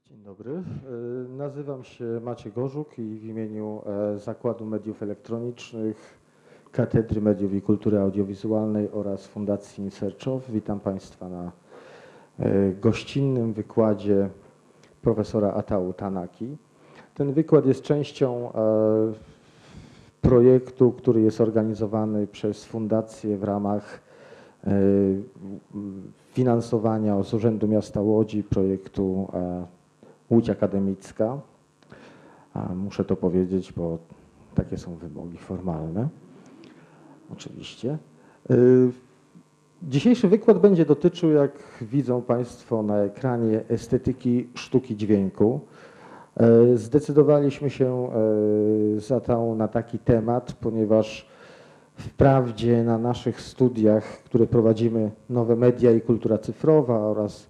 Dzień dobry. Nazywam się Maciej Gorzuk i w imieniu Zakładu Mediów Elektronicznych, Katedry Mediów i Kultury Audiowizualnej oraz Fundacji Mindz witam Państwa na gościnnym wykładzie profesora Atau Tanaki. Ten wykład jest częścią projektu, który jest organizowany przez Fundację w ramach finansowania z Urzędu Miasta Łodzi projektu Łódź Akademicka. Muszę to powiedzieć, bo takie są wymogi formalne. Oczywiście. Dzisiejszy wykład będzie dotyczył, jak widzą Państwo na ekranie, estetyki sztuki dźwięku. Zdecydowaliśmy się z Atau na taki temat, ponieważ wprawdzie na naszych studiach, które prowadzimy, nowe media i kultura cyfrowa oraz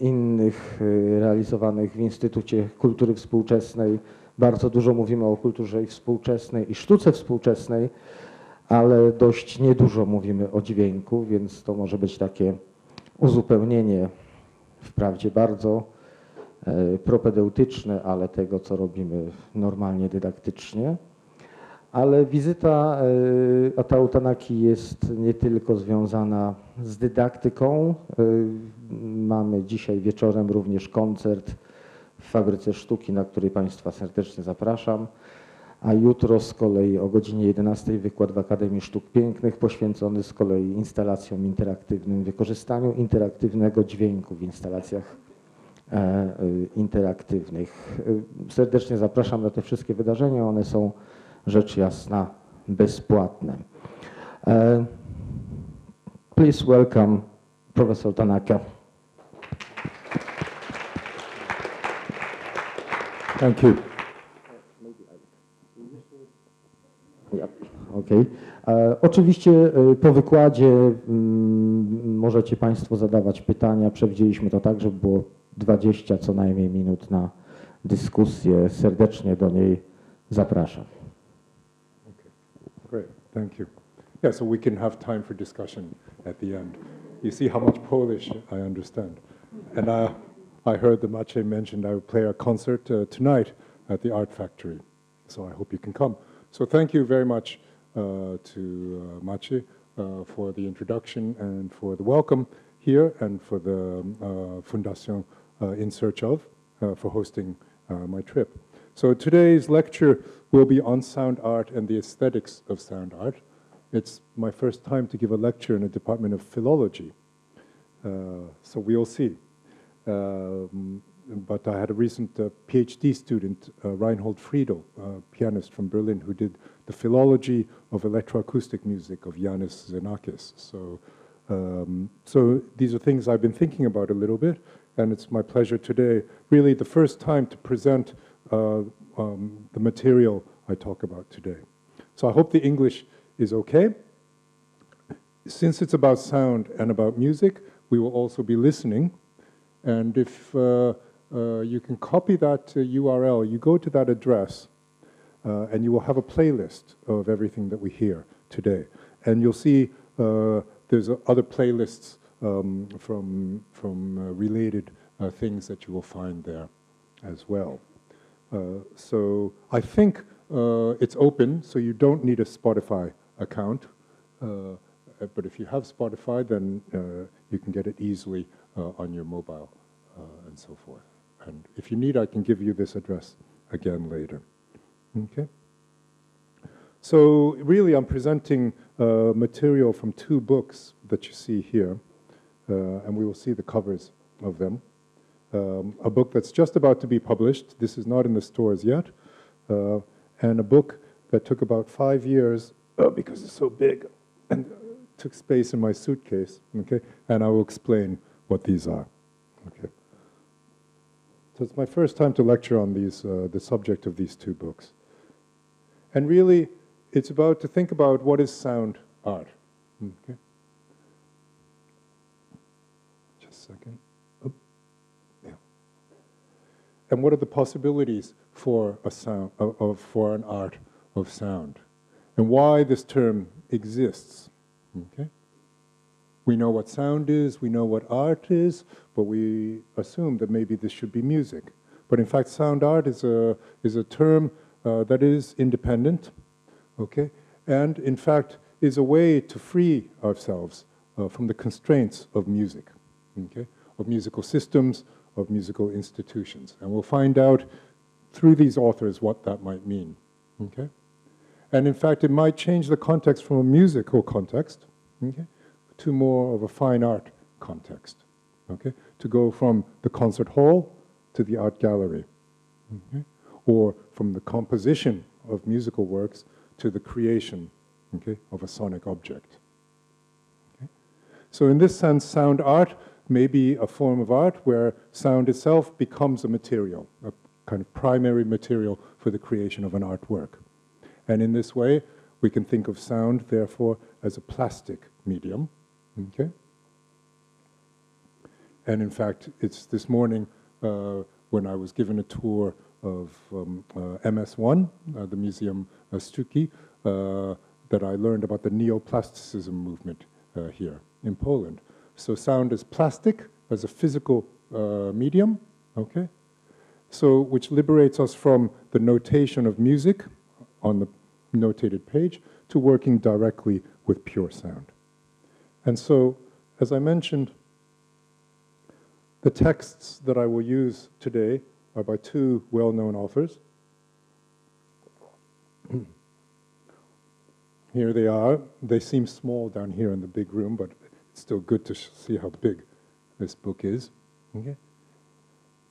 innych realizowanych w Instytucie Kultury Współczesnej, bardzo dużo mówimy o kulturze współczesnej i sztuce współczesnej, ale dość niedużo mówimy o dźwięku, więc to może być takie uzupełnienie, wprawdzie bardzo propedeutyczne, ale tego, co robimy normalnie dydaktycznie. Ale wizyta Atau Tanaki jest nie tylko związana z dydaktyką. Mamy dzisiaj wieczorem również koncert w Fabryce Sztuki, na który Państwa serdecznie zapraszam. A jutro z kolei o godzinie 11 wykład w Akademii Sztuk Pięknych poświęcony z kolei instalacjom interaktywnym, wykorzystaniu interaktywnego dźwięku w instalacjach interaktywnych. Serdecznie zapraszam na te wszystkie wydarzenia. One są rzecz jasna bezpłatne. Please welcome Professor Tanaka. Thank you. Okay. Oczywiście po wykładzie możecie Państwo zadawać pytania. Przewidzieliśmy to tak, żeby było 20 co najmniej minut na dyskusję. Serdecznie do niej zapraszam. Great, thank you. Yeah, so we can have time for discussion at the end. You see how much Polish I understand. And I heard that Maciej mentioned I would play a concert tonight at the Art Factory. So I hope you can come. So thank you very much to Maciej for the introduction and for the welcome here and for the Fundación In Search Of for hosting my trip. So today's lecture will be on sound art and the aesthetics of sound art. It's my first time to give a lecture in a department of philology, so we'll see. But I had a recent PhD student, Reinhold Friedel, a pianist from Berlin, who did the philology of electroacoustic music of Jānis Xenakis. So these are things I've been thinking about a little bit, and it's my pleasure today, really the first time to present the material I talk about today. So I hope the English is okay. Since it's about sound and about music, we will also be listening. And if you can copy that URL, you go to that address, and you will have a playlist of everything that we hear today. And you'll see there's other playlists from related things that you will find there as well. So I think it's open, so you don't need a Spotify account. But if you have Spotify, then you can get it easily on your mobile and so forth. And if you need, I can give you this address again later. Okay? So really, I'm presenting material from two books that you see here, and we will see the covers of them. A book that's just about to be published. This is not in the stores yet. And a book that took about 5 years because it's so big and took space in my suitcase. Okay, and I will explain what these are. Okay. So it's my first time to lecture on these, the subject of these two books. And really, it's about to think about what is sound art. Okay. Just a second. And what are the possibilities for a sound, for an art of sound, and why this term exists? Okay. We know what sound is, we know what art is, but we assume that maybe this should be music. But in fact, sound art is a term that is independent, okay? And in fact, is a way to free ourselves from the constraints of music, okay? Of musical systems, of musical institutions. And we'll find out through these authors what that might mean, okay? And in fact, it might change the context from a musical context, okay, to more of a fine art context, okay? To go from the concert hall to the art gallery, okay? Or from the composition of musical works to the creation, okay, of a sonic object. Okay? So in this sense, sound art may be a form of art where sound itself becomes a material, a kind of primary material for the creation of an artwork. And in this way, we can think of sound, therefore, as a plastic medium, okay? And in fact, it's this morning when I was given a tour of MS1, the Museum Sztuki, that I learned about the neoplasticism movement here in Poland. So sound is plastic, as a physical medium, okay? So which liberates us from the notation of music on the notated page to working directly with pure sound. And so, as I mentioned, the texts that I will use today are by two well-known authors. Here they are. They seem small down here in the big room, but it's still good to see how big this book is. Okay.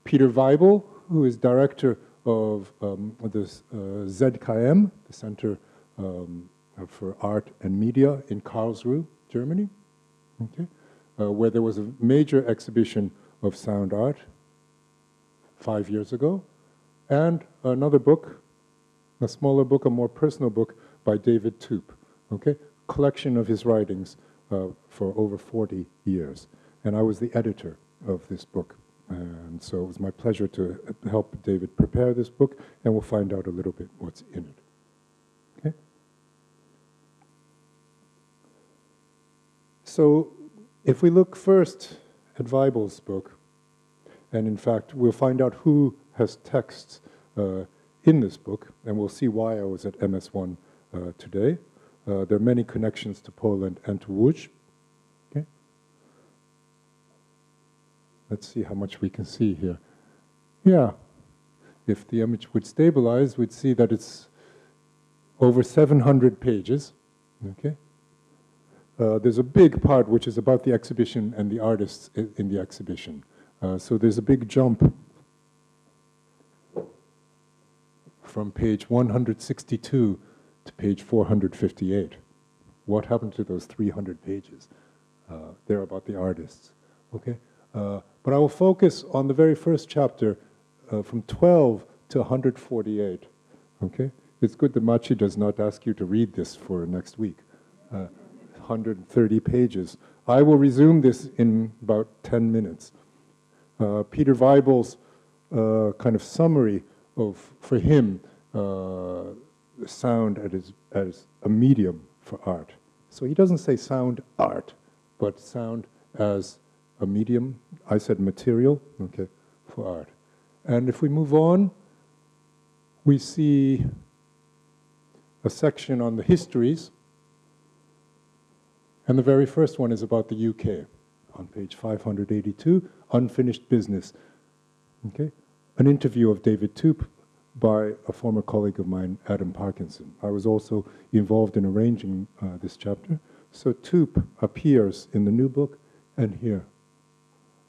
Peter Weibel, who is director of the ZKM, the Center for Art and Media in Karlsruhe, Germany, okay, where there was a major exhibition of sound art 5 years ago, and another book, a smaller book, a more personal book by David Toop, okay, collection of his writings for over 40 years. And I was the editor of this book. And so it was my pleasure to help David prepare this book, and we'll find out a little bit what's in it. Okay? So if we look first at Weibel's book, and in fact we'll find out who has texts in this book, and we'll see why I was at MS1 today. There are many connections to Poland and to Łódź. Okay? Let's see how much we can see here. Yeah, if the image would stabilize, we'd see that it's over 700 pages. Okay? There's a big part which is about the exhibition and the artists in the exhibition. So there's a big jump from page 162 to page 458. What happened to those 300 pages? They're about the artists. Okay? But I will focus on the very first chapter from 12 to 148. Okay? It's good that Machi does not ask you to read this for next week. 130 pages. I will resume this in about 10 minutes. Peter Weibel's kind of summary of, for him, sound as a medium for art. So he doesn't say sound art, but sound as a medium. I said material, okay, for art. And if we move on, we see a section on the histories. And the very first one is about the UK, on page 582, Unfinished Business. Okay? An interview of David Toop by a former colleague of mine, Adam Parkinson. I was also involved in arranging this chapter. So Toop appears in the new book and here.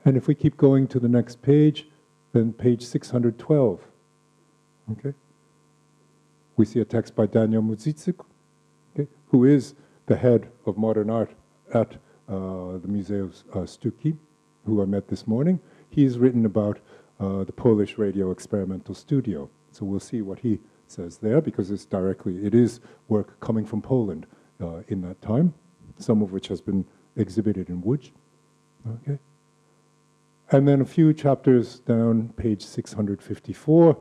And if we keep going to the next page, then page 612, okay? We see a text by Daniel Muziczyk, okay, who is the head of modern art at the Muzeum Sztuki, who I met this morning. He's written about the Polish Radio Experimental Studio. So we'll see what he says there, because it's directly, it is work coming from Poland in that time, some of which has been exhibited in Łódź. Okay. And then a few chapters down, page 654,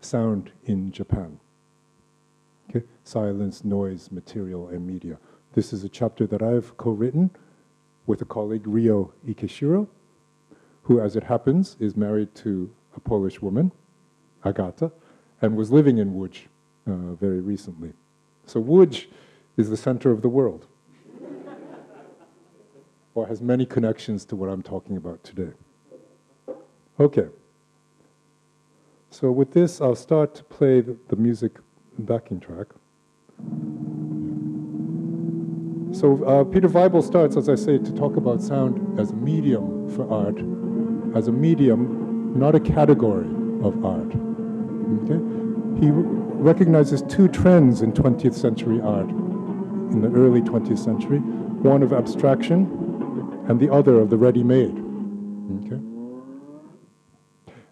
sound in Japan. Okay. Silence, noise, material, and media. This is a chapter that I've co-written with a colleague, Rio Ikeshiro, who, as it happens, is married to a Polish woman, Agata, and was living in Łódź very recently. So Łódź is the center of the world, or has many connections to what I'm talking about today. Okay. So with this, I'll start to play the music backing track. So Peter Weibel starts, as I say, to talk about sound as a medium for art, as a medium, not a category of art. Okay? He recognizes two trends in 20th century art, in the early 20th century, one of abstraction and the other of the ready-made. Okay?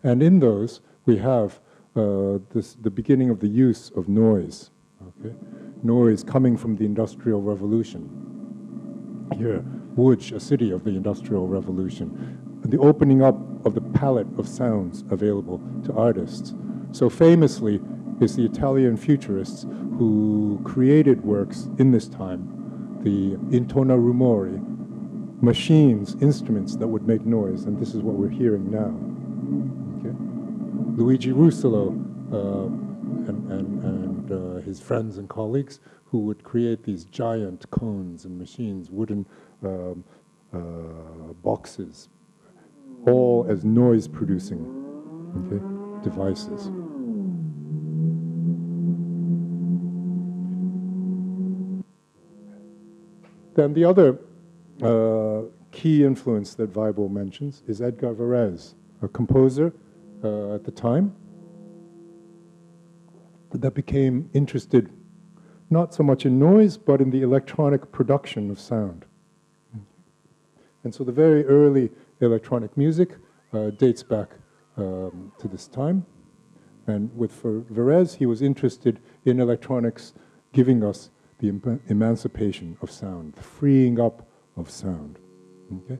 And in those, we have the beginning of the use of noise. Okay? Noise coming from the Industrial Revolution. Here, Łódź, a city of the Industrial Revolution. The opening up of the palette of sounds available to artists. So famously is the Italian futurists who created works in this time, the intona rumori, machines, instruments that would make noise, and this is what we're hearing now. Okay? Luigi Russolo and his friends and colleagues who would create these giant cones and machines, wooden boxes, all as noise-producing devices. Then the other key influence that Weibel mentions is Edgar Varèse, a composer at the time that became interested not so much in noise, but in the electronic production of sound. And so the very early electronic music dates back to this time. And for Varèse, he was interested in electronics giving us the emancipation of sound, the freeing up of sound. Okay?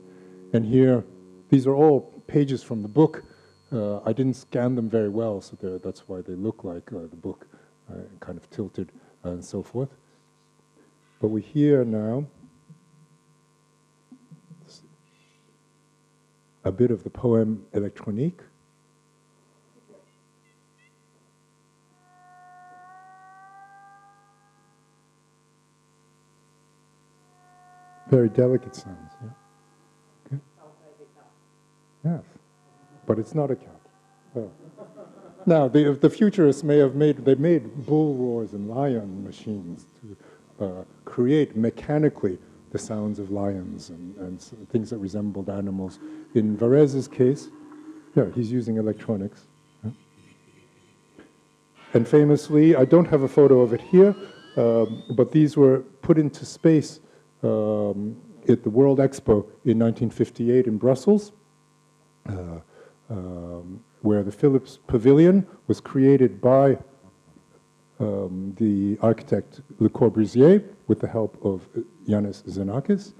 And here, these are all pages from the book. I didn't scan them very well, so that's why they look like the book, kind of tilted and so forth. But we hear now a bit of the poem Électronique. Very delicate sounds, yeah. Okay. Yes, but it's not a cat. Oh. Now, the futurists they made bull roars and lion machines to create mechanically the sounds of lions and things that resembled animals. In Varèse's case, yeah, he's using electronics. Yeah. And famously, I don't have a photo of it here, but these were put into space at the World Expo in 1958 in Brussels, where the Philips Pavilion was created by the architect Le Corbusier with the help of Yanis Xenakis,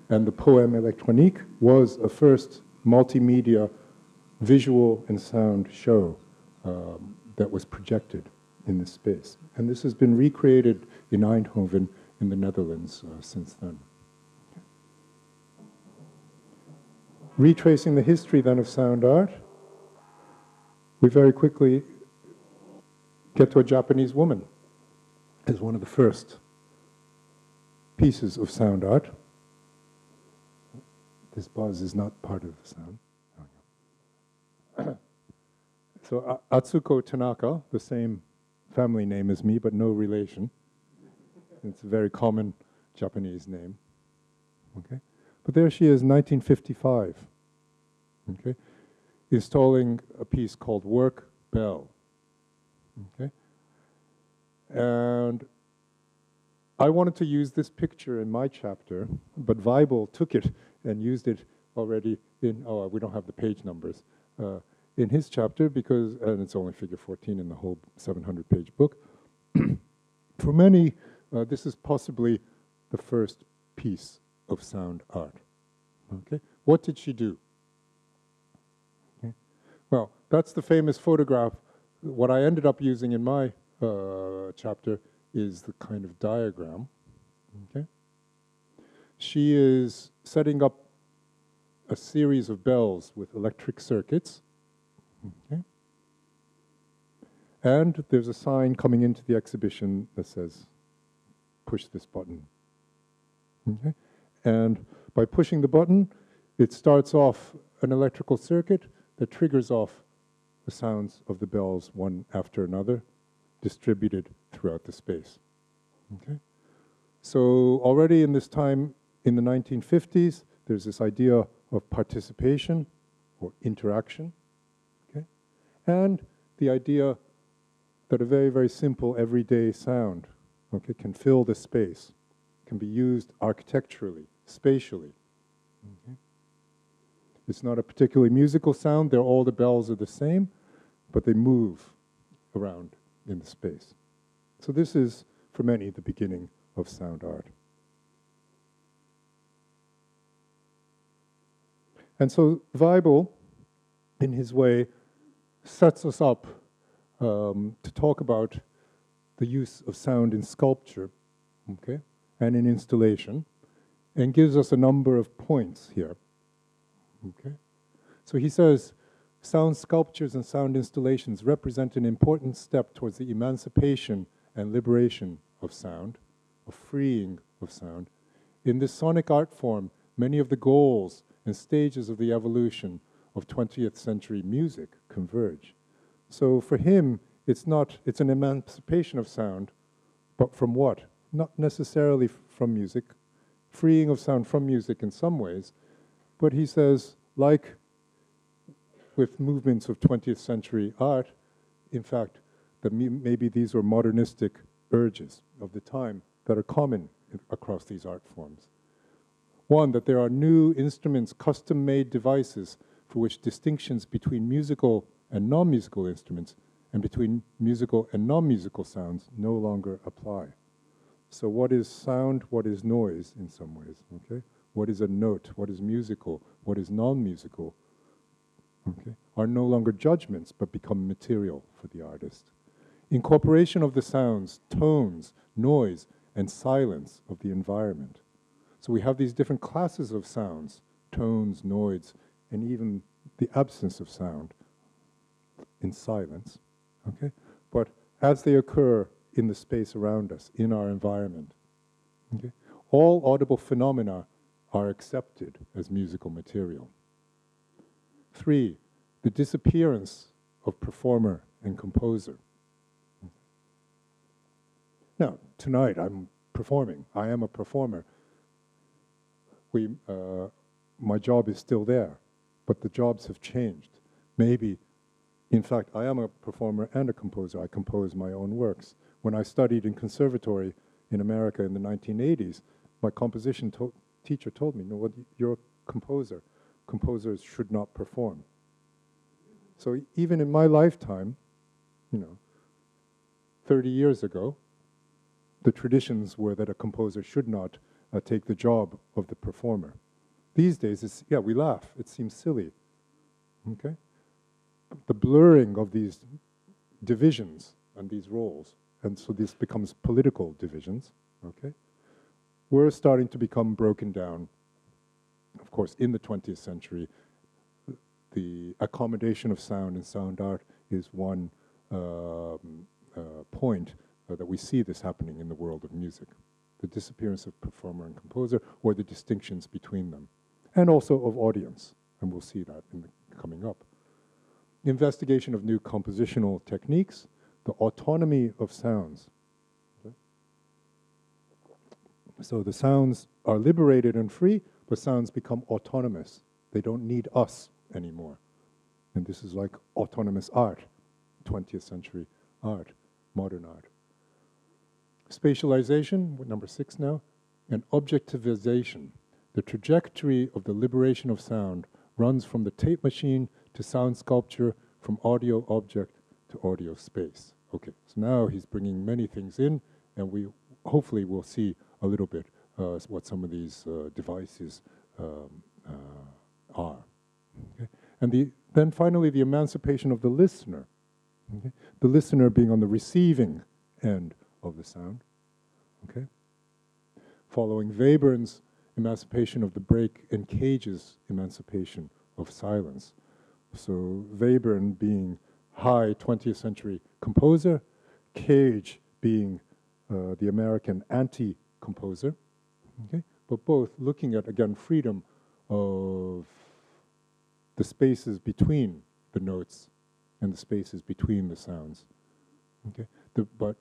and the poem Électronique was a first multimedia visual and sound show that was projected in this space. And this has been recreated in Eindhoven in the Netherlands since then. Retracing the history then of sound art, we very quickly get to a Japanese woman as one of the first pieces of sound art. This buzz is not part of the sound. So Atau Tanaka, the same family name as me, but no relation. It's a very common Japanese name. Okay, but there she is, 1955. Okay, installing a piece called Work Bell. Okay, and I wanted to use this picture in my chapter, but Weibel took it and used it already in. Oh, we don't have the page numbers in his chapter and it's only figure 14 in the whole 700-page book. For many, this is possibly the first piece of sound art. Okay, what did she do? Okay. Well, that's the famous photograph. What I ended up using in my chapter is the kind of diagram. Okay, she is setting up a series of bells with electric circuits. Okay. And there's a sign coming into the exhibition that says, push this button. Okay. And by pushing the button, it starts off an electrical circuit that triggers off the sounds of the bells one after another, distributed throughout the space. Okay? So already in this time, in the 1950s, there's this idea of participation or interaction, okay? And the idea that a very, very simple everyday sound, okay, can fill the space, can be used architecturally, spatially. Okay? It's not a particularly musical sound, all the bells are the same, but they move around in the space. So this is, for many, the beginning of sound art. And so Weibel, in his way, sets us up to talk about the use of sound in sculpture, okay, and in installation, and gives us a number of points here. Okay? So he says, sound sculptures and sound installations represent an important step towards the emancipation and liberation of sound, of freeing of sound. In this sonic art form, many of the goals and stages of the evolution of 20th century music converge. So for him, it's an emancipation of sound, but from what? Not necessarily from music, freeing of sound from music in some ways, but he says, like with movements of 20th century art, in fact, that maybe these were modernistic urges of the time that are common across these art forms. One, that there are new instruments, custom-made devices for which distinctions between musical and non-musical instruments and between musical and non-musical sounds no longer apply. So what is sound, what is noise in some ways, okay? What is a note, what is musical, what is non-musical, okay, are no longer judgments but become material for the artist. Incorporation of the sounds, tones, noise, and silence of the environment. So we have these different classes of sounds, tones, noise, and even the absence of sound in silence, okay? But as they occur in the space around us, in our environment, okay? All audible phenomena are accepted as musical material. 3, the disappearance of performer and composer. Now, tonight I'm performing. I am a performer. My job is still there, but the jobs have changed. Maybe, in fact, I am a performer and a composer. I compose my own works. When I studied in conservatory in America in the 1980s, my composition teacher told me, no, you're a composer. Composers should not perform. So even in my lifetime, 30 years ago, the traditions were that a composer should not take the job of the performer. These days, we laugh. It seems silly. Okay? The blurring of these divisions and these roles, and so this becomes political divisions, okay? We're starting to become broken down. Of course, in the 20th century, the accommodation of sound and sound art is one point that we see this happening in the world of music. The disappearance of performer and composer, or the distinctions between them, and also of audience, and we'll see that in the coming up. Investigation of new compositional techniques, the autonomy of sounds. Okay? So the sounds are liberated and free, but sounds become autonomous. They don't need us anymore. And this is like autonomous art, 20th century art, modern art. Spatialization, number 6 now, and objectivization. The trajectory of the liberation of sound runs from the tape machine to sound sculpture, from audio object to audio space. Okay, so now he's bringing many things in, and we hopefully will see a little bit what some of these devices are. Okay? And then finally, the emancipation of the listener. Okay? The listener being on the receiving end of the sound. Okay? Following Webern's emancipation of the break and Cage's emancipation of silence. So Webern being high 20th century composer, Cage being the American anti-composer, okay? But both looking at, again, freedom of the spaces between the notes and the spaces between the sounds. Okay? But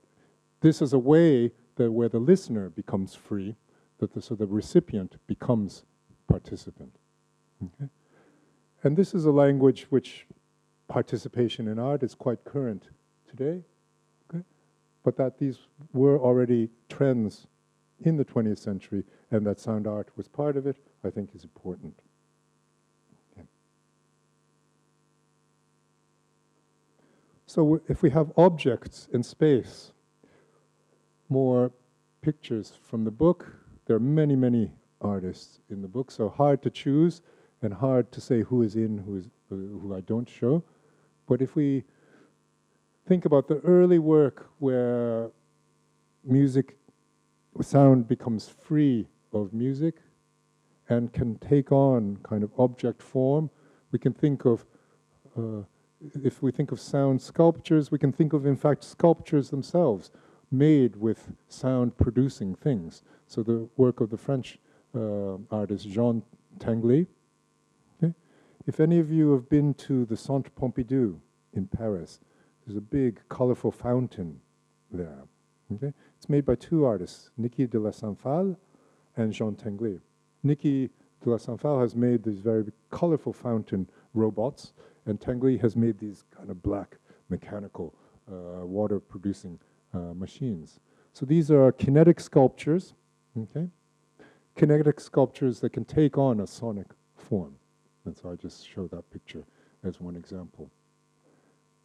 this is a way that where the listener becomes free, so the recipient becomes participant. Okay? And this is a language which participation in art is quite current today, okay? But that these were already trends in the 20th century, and that sound art was part of it, I think is important. Okay. So if we have objects in space, more pictures from the book, there are many, many artists in the book, so hard to choose and hard to say who is in, who I don't show. But if we think about the early work where sound becomes free of music and can take on kind of object form, we can think of, if we think of sound sculptures, we can think of, in fact, sculptures themselves made with sound-producing things. So the work of the French artist Jean Tinguely. Okay? If any of you have been to the Centre Pompidou in Paris, there's a big, colorful fountain there. Okay? It's made by two artists, Niki de la Saint-Phal and Jean Tinguely. Niki de la Saint-Phal has made these very colorful fountain robots, and Tinguely has made these kind of black, mechanical, water-producing machines. So these are kinetic sculptures, okay? Kinetic sculptures that can take on a sonic form. And so I just show that picture as one example.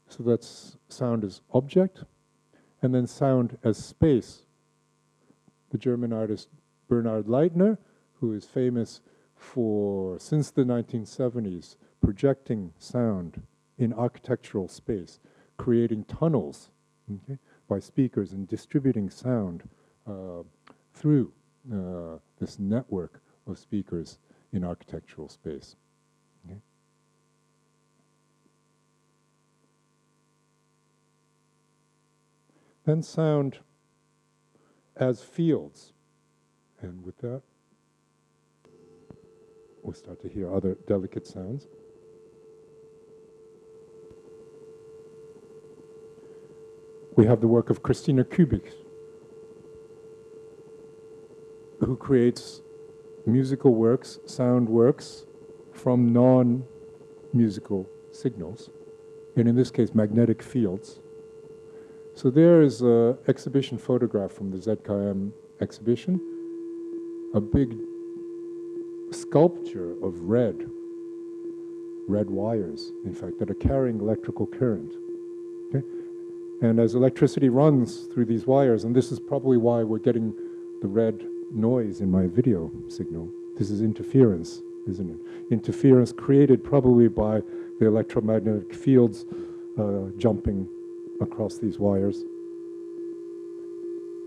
So that's sound as object, and then sound as space. The German artist Bernhard Leitner, who is famous for, since the 1970s, projecting sound in architectural space, creating tunnels, okay, by speakers and distributing sound through this network of speakers in architectural space. Okay. Then sound as fields. And with that, we'll start to hear other delicate sounds. We have the work of Christina Kubik, who creates musical works, sound works, from non-musical signals, and in this case, magnetic fields. So there is an exhibition photograph from the ZKM exhibition, a big sculpture of red wires, in fact, that are carrying electrical current. Okay? And as electricity runs through these wires, and this is probably why we're getting the red noise in my video signal. This is interference, isn't it? Interference created probably by the electromagnetic fields jumping across these wires.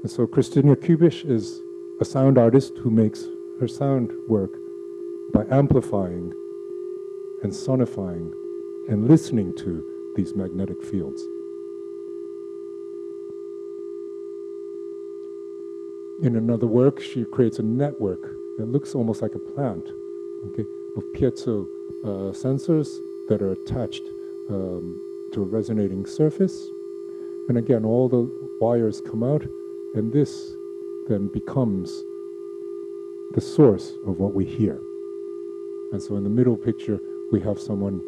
And so Christina Kubik is a sound artist who makes her sound work by amplifying and sonifying and listening to these magnetic fields. In another work, she creates a network that looks almost like a plant, okay, of piezo sensors that are attached to a resonating surface. And again, all the wires come out, and this then becomes the source of what we hear. And so in the middle picture, we have someone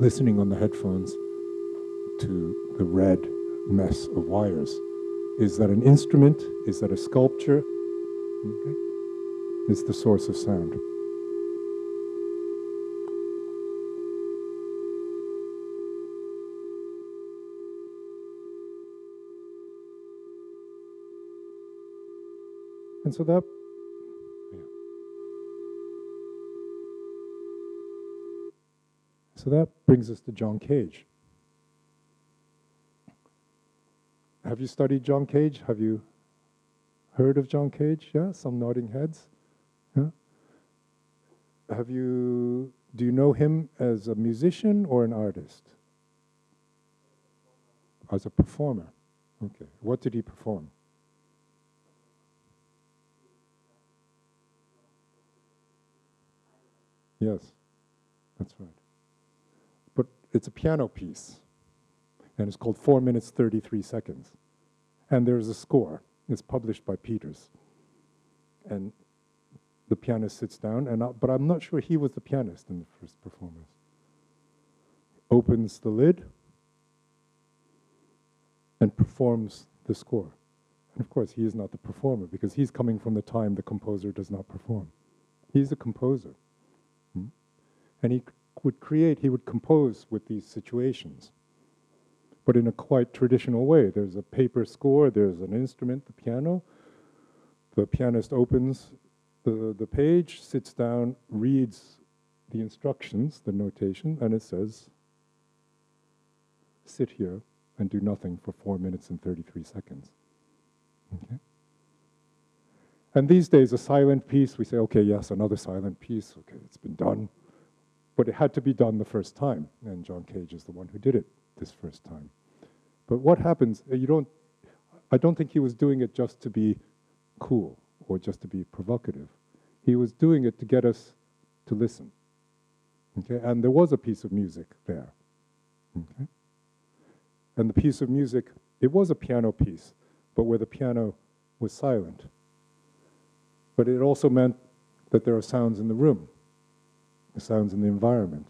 listening on the headphones to the red mess of wires. Is that an instrument? Is that a sculpture? Okay. It's the source of sound. And so that, so that brings us to John Cage. Have you studied John Cage? Have you heard of John Cage? Yeah, some nodding heads. do you know him as a musician or an artist? As a performer. Okay. What did he perform? Yes, that's right. But it's a piano piece, and it's called 4 minutes 33 seconds. And there's a score. It's published by Peters. And the pianist sits down, but I'm not sure he was the pianist in the first performance. Opens the lid and performs the score. And of course, he is not the performer, because he's coming from the time the composer does not perform. He's the composer. And he would compose with these situations, but in a quite traditional way. There's a paper score, there's an instrument, the piano. The pianist opens the page, sits down, reads the instructions, the notation, and it says, sit here and do nothing for 4 minutes and 33 seconds. Okay? And these days, a silent piece, we say, okay, yes, another silent piece, okay, it's been done. But it had to be done the first time, and John Cage is the one who did it this first time. But what happens, I don't think he was doing it just to be cool or just to be provocative. He was doing it to get us to listen. Okay? And there was a piece of music there. Okay? And the piece of music, it was a piano piece, but where the piano was silent. But it also meant that there are sounds in the room, the sounds in the environment.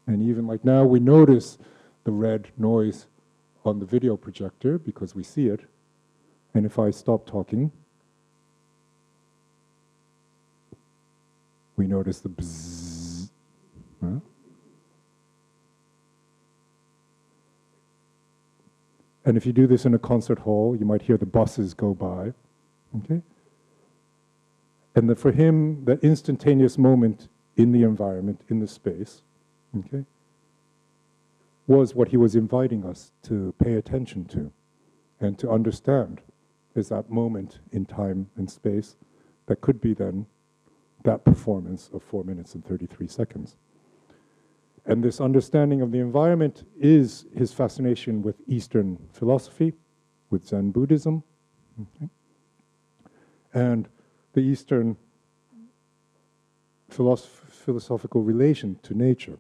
And even like now, we notice the red noise on the video projector because we see it. And if I stop talking, we notice the bzzz. Huh? And if you do this in a concert hall, you might hear the buses go by. Okay? And for him, that instantaneous moment in the environment, in the space, okay, was what he was inviting us to pay attention to and to understand, is that moment in time and space that could be then that performance of 4 minutes and 33 seconds. And this understanding of the environment is his fascination with Eastern philosophy, with Zen Buddhism, okay, and the Eastern philosophical relation to nature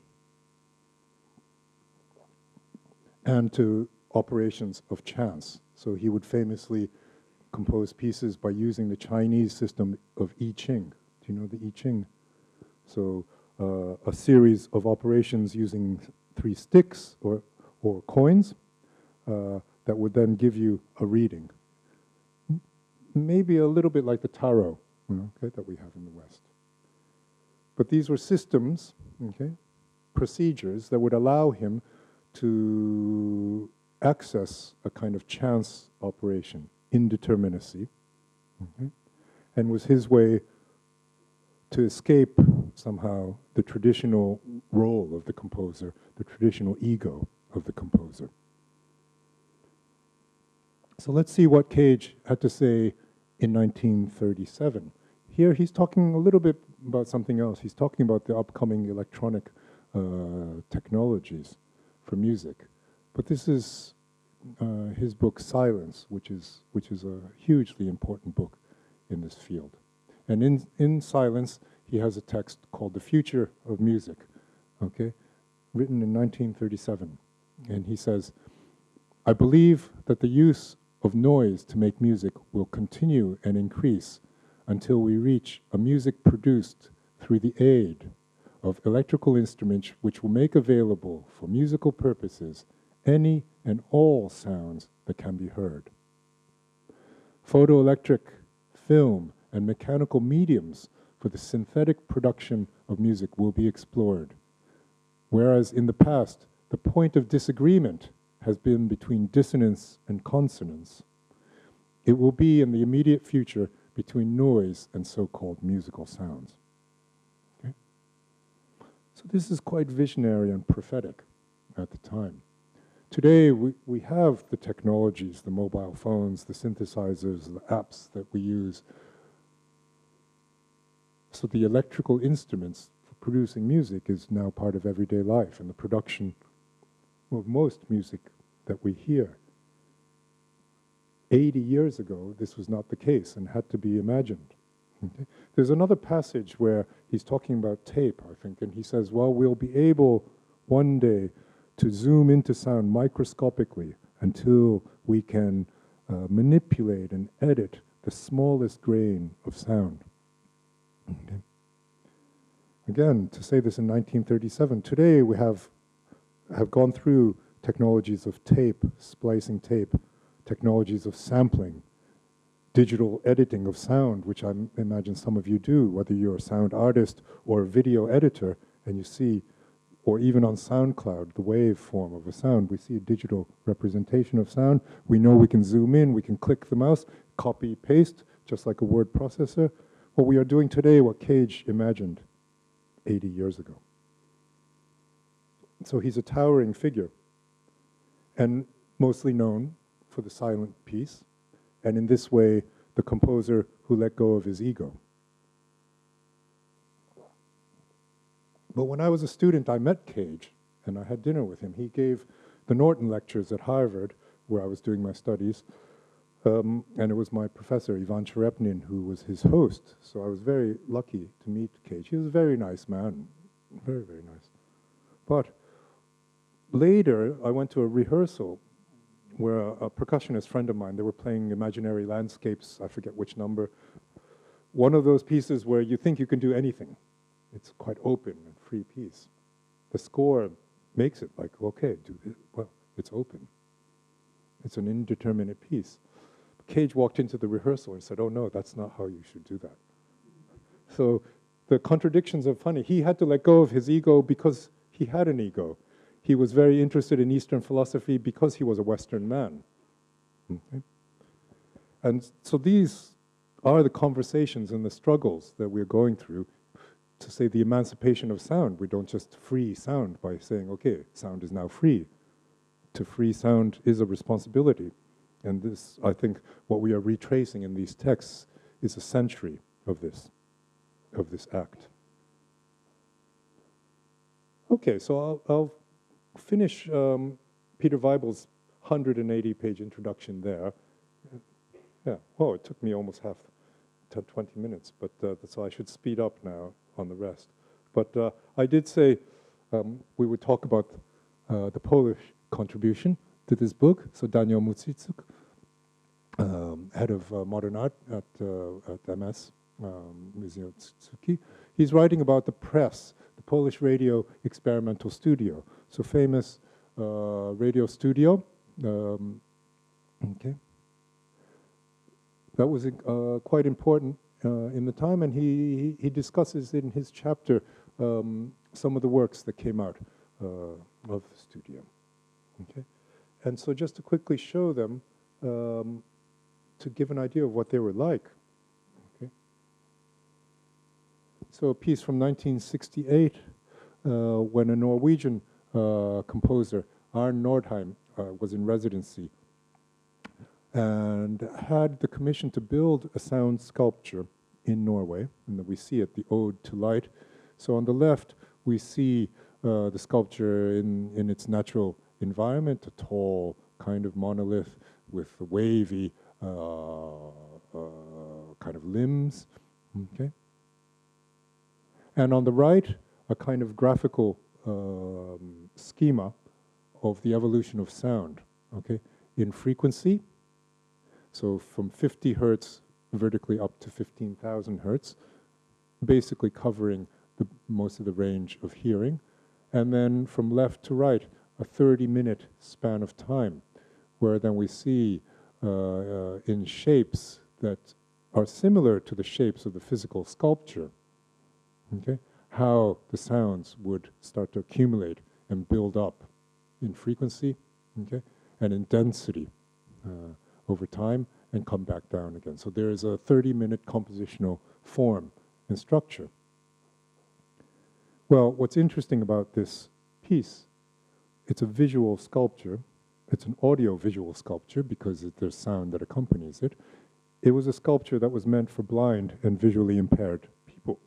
and to operations of chance. So he would famously compose pieces by using the Chinese system of I Ching. Do you know the I Ching? So a series of operations using 3 sticks or coins that would then give you a reading. Maybe a little bit like the tarot, okay, that we have in the West. But these were systems, okay, procedures that would allow him to access a kind of chance operation, indeterminacy, okay, and was his way to escape somehow the traditional role of the composer, the traditional ego of the composer. So let's see what Cage had to say in 1937. Here he's talking a little bit about something else. He's talking about the upcoming electronic technologies for music. But this is his book Silence, which is a hugely important book in this field. And in Silence, he has a text called The Future of Music, okay, written in 1937. And he says, I believe that the use of noise to make music will continue and increase until we reach a music produced through the aid of electrical instruments which will make available for musical purposes any and all sounds that can be heard. Photoelectric, film, and mechanical mediums for the synthetic production of music will be explored, whereas in the past, the point of disagreement has been between dissonance and consonance. It will be in the immediate future between noise and so-called musical sounds. Okay? So this is quite visionary and prophetic at the time. Today, we have the technologies, the mobile phones, the synthesizers, the apps that we use. So the electrical instruments for producing music is now part of everyday life and the production of most music that we hear. 80 years ago, this was not the case and had to be imagined. Okay? There's another passage where he's talking about tape, I think, and he says, well, we'll be able one day to zoom into sound microscopically until we can manipulate and edit the smallest grain of sound. Okay. Again, to say this in 1937, today we have gone through technologies of tape, splicing tape, technologies of sampling, digital editing of sound, which I imagine some of you do, whether you're a sound artist or a video editor, and you see, or even on SoundCloud, the wave form of a sound, we see a digital representation of sound. We know we can zoom in, we can click the mouse, copy, paste, just like a word processor. What we are doing today, what Cage imagined 80 years ago. So he's a towering figure, and mostly known for the silent piece, and in this way, the composer who let go of his ego. But when I was a student, I met Cage, and I had dinner with him. He gave the Norton lectures at Harvard, where I was doing my studies, and it was my professor, Ivan Cherepnin, who was his host. So I was very lucky to meet Cage. He was a very nice man, very, very nice. But later, I went to a rehearsal where a percussionist friend of mine, they were playing Imaginary Landscapes, I forget which number. One of those pieces where you think you can do anything. It's quite open and free piece. The score makes it like, okay, do this. Well, it's open. It's an indeterminate piece. Cage walked into the rehearsal and said, oh no, that's not how you should do that. So the contradictions are funny. He had to let go of his ego because he had an ego. He was very interested in Eastern philosophy because he was a Western man. Okay? And so these are the conversations and the struggles that we're going through to say the emancipation of sound. We don't just free sound by saying, okay, sound is now free. To free sound is a responsibility. And this, I think, what we are retracing in these texts is a century of this act. Okay, so I'll finish Peter Weibel's 180-page introduction there. Yeah, oh, it took me almost 20 minutes, but so I should speed up now on the rest. But I did say we would talk about the Polish contribution to this book. So Daniel Mucicuk, head of modern art at MS, Muzeum Tsuki, he's writing about the press, the Polish radio experimental studio. So famous radio studio. Okay. That was quite important in the time, and he discusses in his chapter some of the works that came out of the studio. Okay, and so just to quickly show them, to give an idea of what they were like. Okay, so a piece from 1968 when a Norwegian composer, Arne Nordheim, was in residency and had the commission to build a sound sculpture in Norway, and that we see it, the Ode to Light. So on the left, we see the sculpture in its natural environment, a tall kind of monolith with wavy kind of limbs. Okay, and on the right, a kind of graphical schema of the evolution of sound. Okay, in frequency. So from 50 hertz vertically up to 15,000 hertz, basically covering most of the range of hearing. And then from left to right, a 30-minute span of time, where then we see in shapes that are similar to the shapes of the physical sculpture, okay, how the sounds would start to accumulate and build up in frequency, okay, and in density over time, and come back down again. So there is a 30-minute compositional form and structure. Well, what's interesting about this piece, it's a visual sculpture. It's an audio-visual sculpture because there's sound that accompanies it. It was a sculpture that was meant for blind and visually impaired people.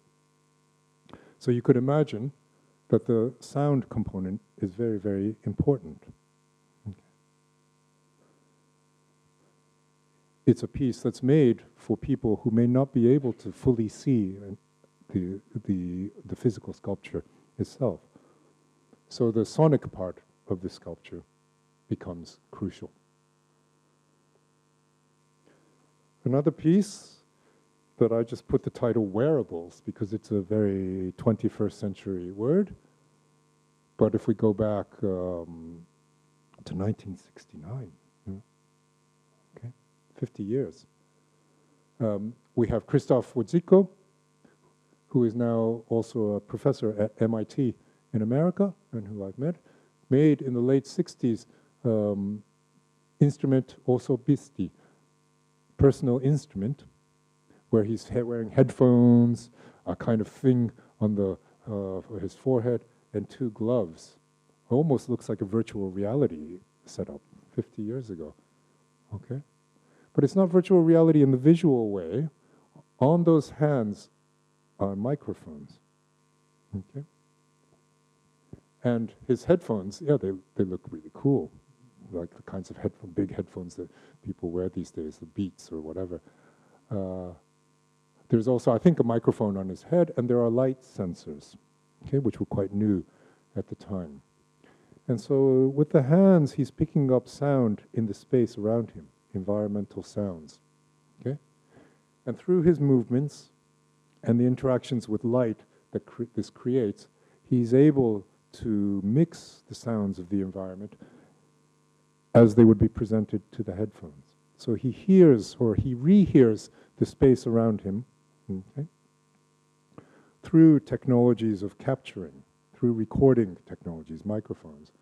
So you could imagine that the sound component is very, very important. Okay. It's a piece that's made for people who may not be able to fully see the physical sculpture itself. So the sonic part of the sculpture becomes crucial. Another piece that I just put the title wearables because it's a very 21st century word. But if we go back to 1969, okay, 50 years, we have Krzysztof Łódzkiego, who is now also a professor at MIT in America, and who I've met, made in the late 60s instrument osobisty, personal instrument, where he's wearing headphones, a kind of thing on for his forehead, and 2 gloves. Almost looks like a virtual reality setup 50 years ago. Okay? But it's not virtual reality in the visual way. On those hands are microphones. Okay? And his headphones, yeah, they look really cool, like the kinds of big headphones that people wear these days, the Beats or whatever. There's also, I think, a microphone on his head, and there are light sensors, okay, which were quite new at the time. And so with the hands, he's picking up sound in the space around him, environmental sounds, okay? And through his movements and the interactions with light that this creates, he's able to mix the sounds of the environment as they would be presented to the headphones. So he hears or he rehears the space around him, okay, through technologies of capturing, through recording technologies, microphones,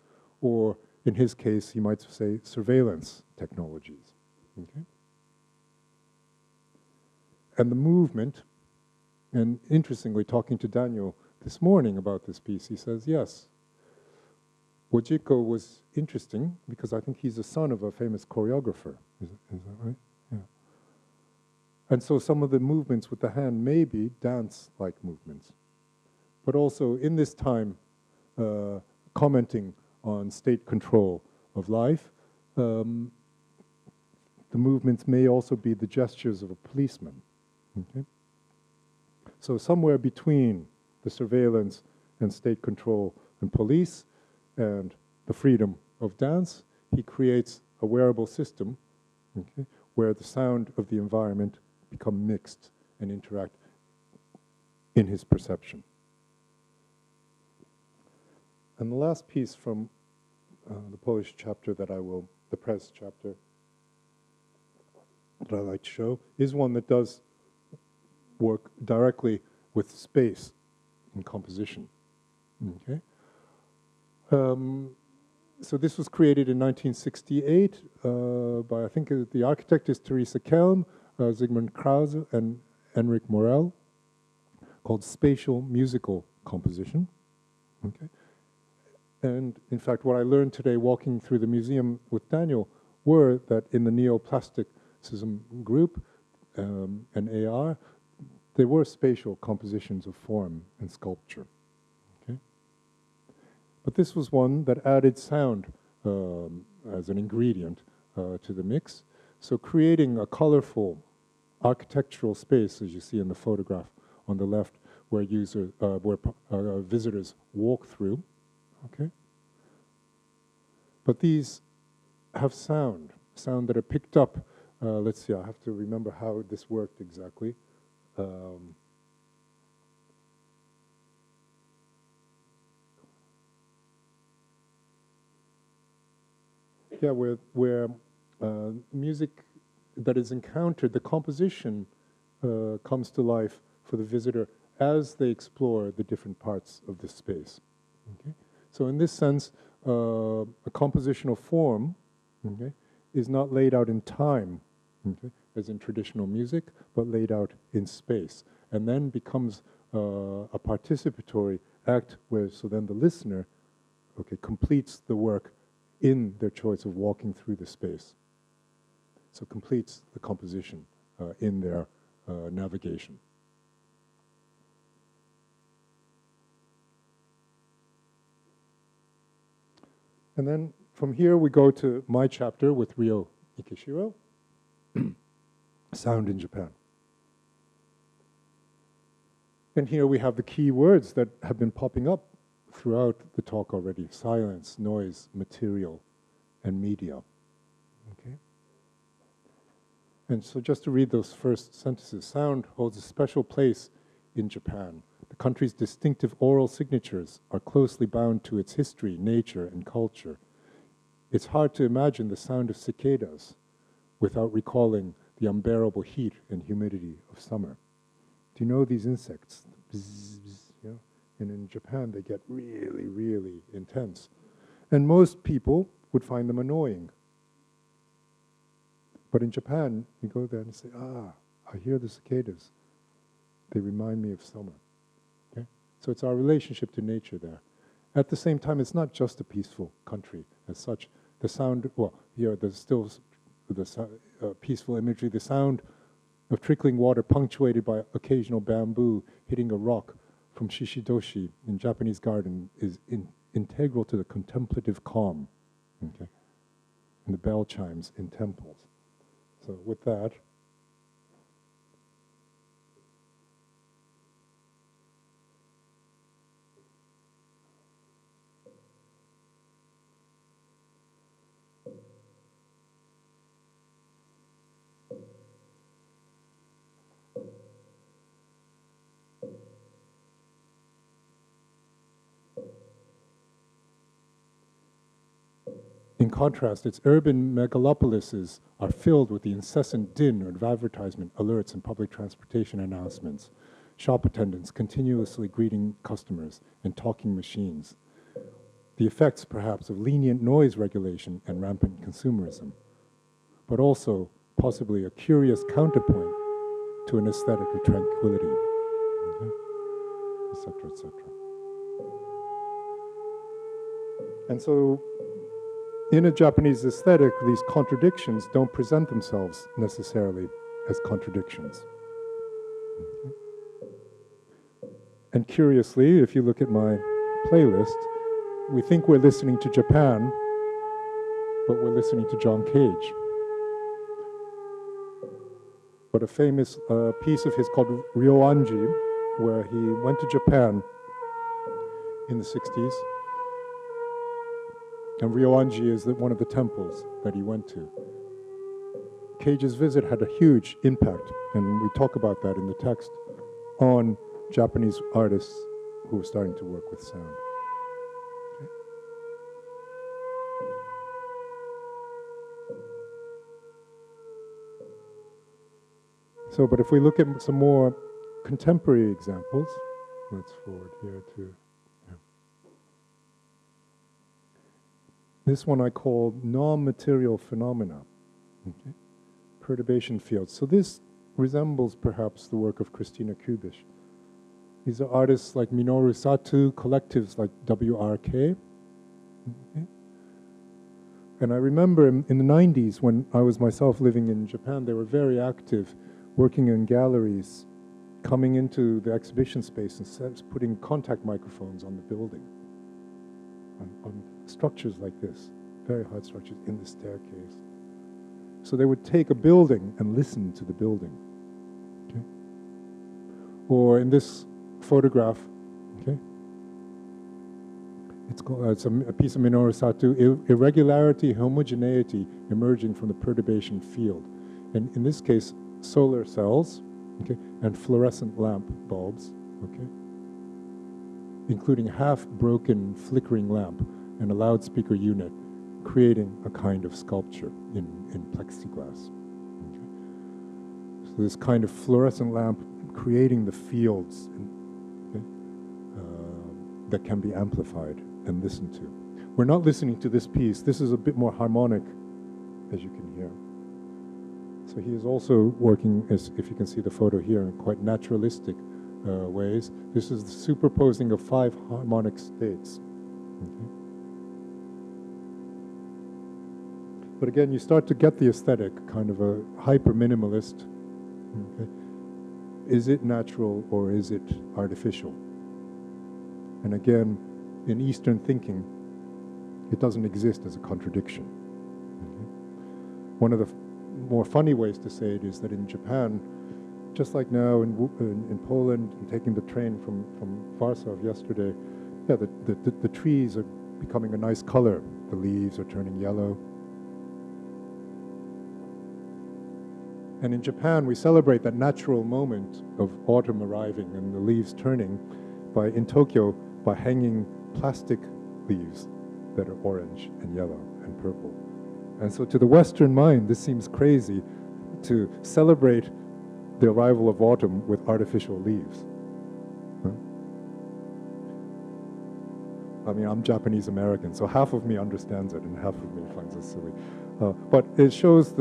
or in his case, he might say surveillance technologies. Okay? And the movement, and interestingly, talking to Daniel this morning about this piece, he says, yes, Łódzkiego was interesting because I think he's the son of a famous choreographer. Is that right? Yeah. And so some of the movements with the hand may be dance-like movements. But also in this time, commenting on state control of life, the movements may also be the gestures of a policeman. Okay? So somewhere between the surveillance and state control and police and the freedom of dance, he creates a wearable system, okay, where the sound of the environment become mixed and interact in his perception. And the last piece from the Polish chapter the press chapter that I like to show is one that does work directly with space and composition. Okay. So this was created in 1968 by, I think the architect is Teresa Kelm, Zygmunt Krause, and Enric Morel, called Spatial Musical Composition. Okay. And in fact, what I learned today walking through the museum with Daniel were that in the neoplasticism group and AR, there were spatial compositions of form and sculpture. Okay? But this was one that added sound as an ingredient to the mix. So creating a colorful architectural space, as you see in the photograph on the left, where visitors walk through. Okay? But these have sound that are picked up. Let's see, I have to remember how this worked exactly. Yeah, where music that is encountered, the composition comes to life for the visitor as they explore the different parts of the space. Okay? So in this sense, a compositional form, okay, is not laid out in time, okay, as in traditional music, but laid out in space, and then becomes a participatory act where, so then the listener, okay, completes the work in their choice of walking through the space. So completes the composition in their navigation. And then from here we go to my chapter with Ryo Ikeshiro, Sound in Japan. And here we have the key words that have been popping up throughout the talk already: silence, noise, material, and media. Okay? And so just to read those first sentences, sound holds a special place in Japan. The country's distinctive oral signatures are closely bound to its history, nature, and culture. It's hard to imagine the sound of cicadas without recalling the unbearable heat and humidity of summer. Do you know these insects? Bzz, bzz, yeah? And in Japan, they get really, really intense. And most people would find them annoying. But in Japan, you go there and say, I hear the cicadas. They remind me of summer. Okay? So it's our relationship to nature there. At the same time, it's not just a peaceful country as such. The sound, well, here there's still the peaceful imagery, the sound of trickling water punctuated by occasional bamboo hitting a rock from Shishidoshi in Japanese garden is integral to the contemplative calm. Okay? And the bell chimes in temples. So with that, in contrast, its urban megalopolises are filled with the incessant din of advertisement, alerts, and public transportation announcements, shop attendants continuously greeting customers, and talking machines. The effects, perhaps, of lenient noise regulation and rampant consumerism, but also possibly a curious counterpoint to an aesthetic of tranquility, etc., etc. And so, in a Japanese aesthetic, these contradictions don't present themselves necessarily as contradictions. Okay. And curiously, if you look at my playlist, we think we're listening to Japan, but we're listening to John Cage. But a famous piece of his called Ryoanji, where he went to Japan in the 60s. And Ryoanji is one of the temples that he went to. Cage's visit had a huge impact, and we talk about that in the text, on Japanese artists who were starting to work with sound. Okay. So, but if we look at some more contemporary examples, let's forward here to... This one I call non-material phenomena, okay? Perturbation fields. So this resembles perhaps the work of Christina Kubish. These are artists like Minoru Sato, collectives like WRK. Okay? And I remember in the 90s when I was myself living in Japan, they were very active, working in galleries, coming into the exhibition space and putting contact microphones on the building, on structures like this, very hard structures in the staircase. So they would take a building and listen to the building. Okay? Or in this photograph, okay, it's a piece of Minoru Sato, irregularity, homogeneity emerging from the perturbation field. And in this case, solar cells, okay, and fluorescent lamp bulbs, okay, including half-broken flickering lamp and a loudspeaker unit, creating a kind of sculpture in plexiglass. Okay. So this kind of fluorescent lamp creating the fields that can be amplified and listened to. We're not listening to this piece. This is a bit more harmonic, as you can hear. So he is also working, as if you can see the photo here, in quite naturalistic ways. This is the superposing of 5 harmonic states. Okay. But again, you start to get the aesthetic, kind of a hyper-minimalist. Okay. Is it natural or is it artificial? And again, in Eastern thinking, It doesn't exist as a contradiction. One of the more funny ways to say it is that in Japan, just like now in Poland, and taking the train from Warsaw yesterday, yeah, the trees are becoming a nice color. The leaves are turning yellow. And in Japan, we celebrate that natural moment of autumn arriving and the leaves turning in Tokyo, by hanging plastic leaves that are orange and yellow and purple. And so to the Western mind, this seems crazy to celebrate the arrival of autumn with artificial leaves. Huh? I mean, I'm Japanese American, so half of me understands it and half of me finds it silly. But it shows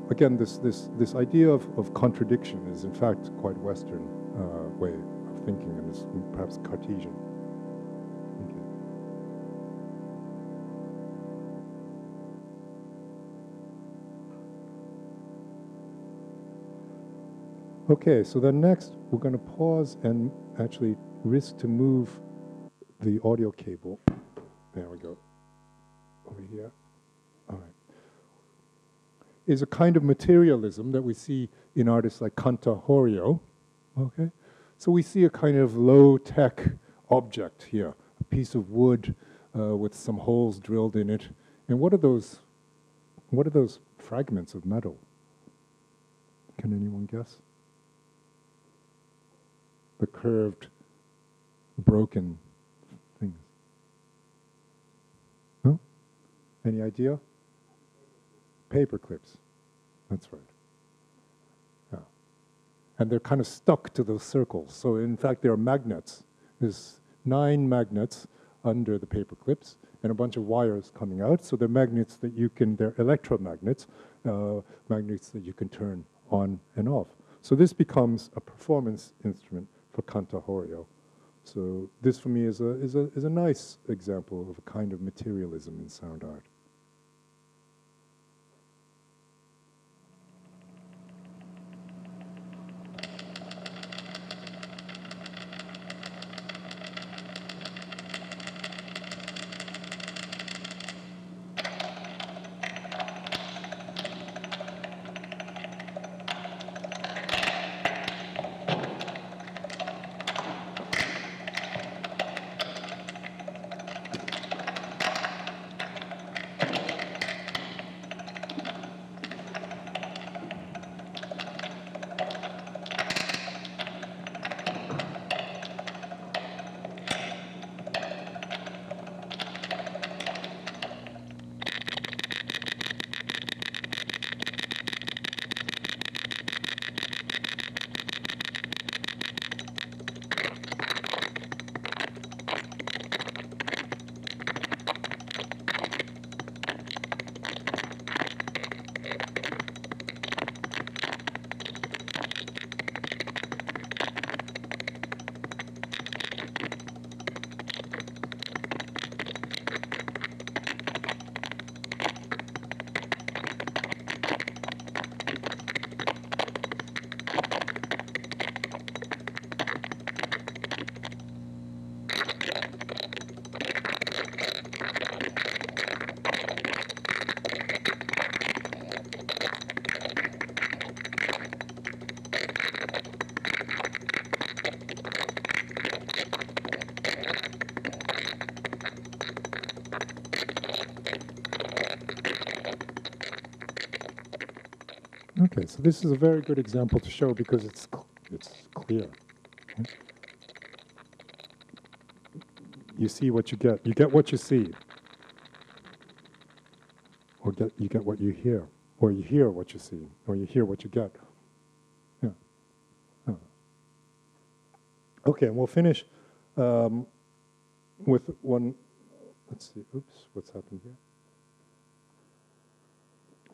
again, this idea of contradiction is in fact quite Western way of thinking, and is perhaps Cartesian. Okay, so then next we're going to pause and actually risk to move the audio cable. There we go. Over here. All right. Is a kind of materialism that we see in artists like Kanta Horio. Okay? So we see a kind of low-tech object here, a piece of wood with some holes drilled in it. And what are those fragments of metal? Can anyone guess? The curved, broken things. No? Any idea? Paper clips. That's right. Yeah. And they're kind of stuck to those circles. So in fact, there are magnets. There's 9 magnets under the paper clips and a bunch of wires coming out. So they're magnets that they're electromagnets, magnets that you can turn on and off. So this becomes a performance instrument for Kanta Horio. So this for me is a nice example of a kind of materialism in sound art. Okay, so this is a very good example to show because it's clear. Okay? You see what you get. You get what you see. Or you get what you hear. Or you hear what you see. Or you hear what you get. Yeah. Okay, and we'll finish with one, let's see, oops, what's happened here?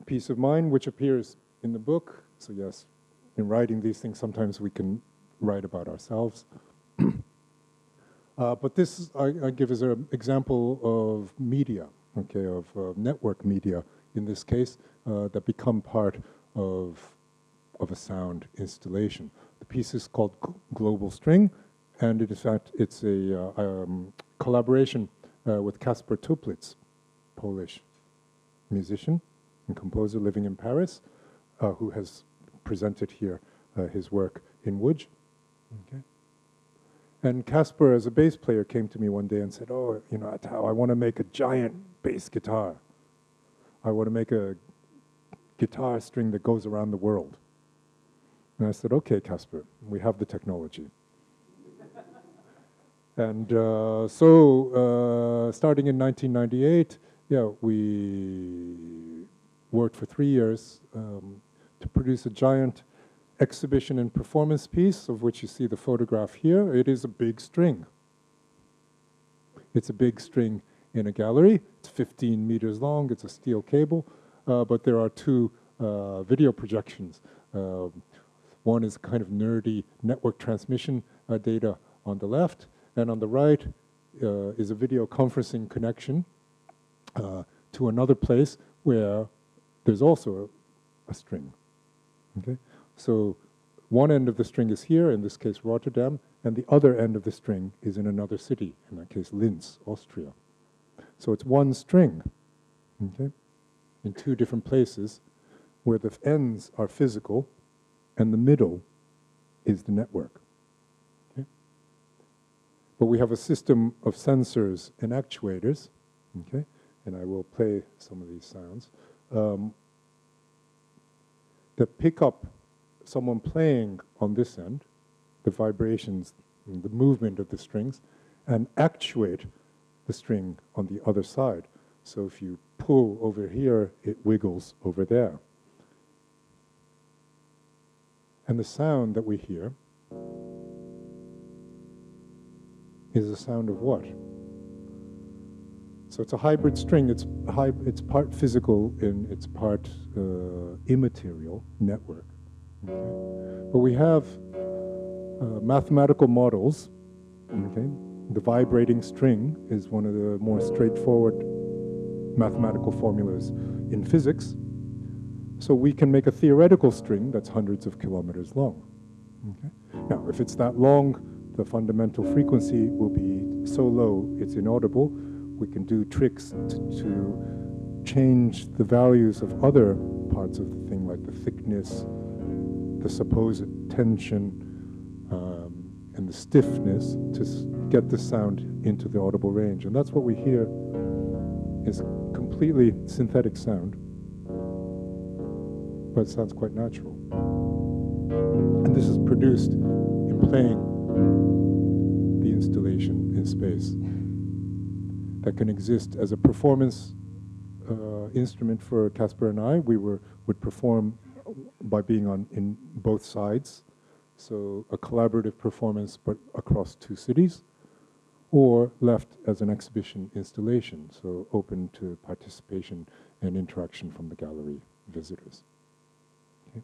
Peace of mind, which appears in the book. So yes, in writing these things, sometimes we can write about ourselves. But this I give as an example of media, okay, of network media in this case, that become part of a sound installation. The piece is called Global String, and in fact it's a collaboration with Kasper Toplitz, Polish musician and composer living in Paris, who has presented here his work in Łódź. Okay. And Kasper, as a bass player, came to me one day and said, "Oh, you know, Atau, I want to make a giant bass guitar. I want to make a guitar string that goes around the world." And I said, "Okay, Kasper, we have the technology." And starting in 1998, we worked for 3 years to produce a giant exhibition and performance piece, of which you see the photograph here. It is a big string. It's a big string in a gallery. It's 15 meters long. It's a steel cable, but there are two video projections. One is kind of nerdy network transmission data on the left, and on the right is a video conferencing connection to another place where there's also a string. Okay, so one end of the string is here, in this case Rotterdam, and the other end of the string is in another city, in that case Linz, Austria. So it's one string, okay, in two different places where the ends are physical and the middle is the network. Okay? But we have a system of sensors and actuators, okay, and I will play some of these sounds, that pick up someone playing on this end, the vibrations, the movement of the strings, and actuate the string on the other side. So if you pull over here, it wiggles over there. And the sound that we hear is the sound of what? So it's a hybrid string. It's part physical and it's part immaterial network. Okay? But we have mathematical models. Okay? The vibrating string is one of the more straightforward mathematical formulas in physics. So we can make a theoretical string that's hundreds of kilometers long. Okay? Now, if it's that long, the fundamental frequency will be so low it's inaudible. We can do tricks to change the values of other parts of the thing, like the thickness, the supposed tension, and the stiffness to get the sound into the audible range. And that's what we hear is completely synthetic sound, but it sounds quite natural. And this is produced in playing the installation in space that can exist as a performance instrument for Kasper and I. We would perform by being in both sides, so a collaborative performance but across two cities, or left as an exhibition installation, so open to participation and interaction from the gallery visitors. Okay.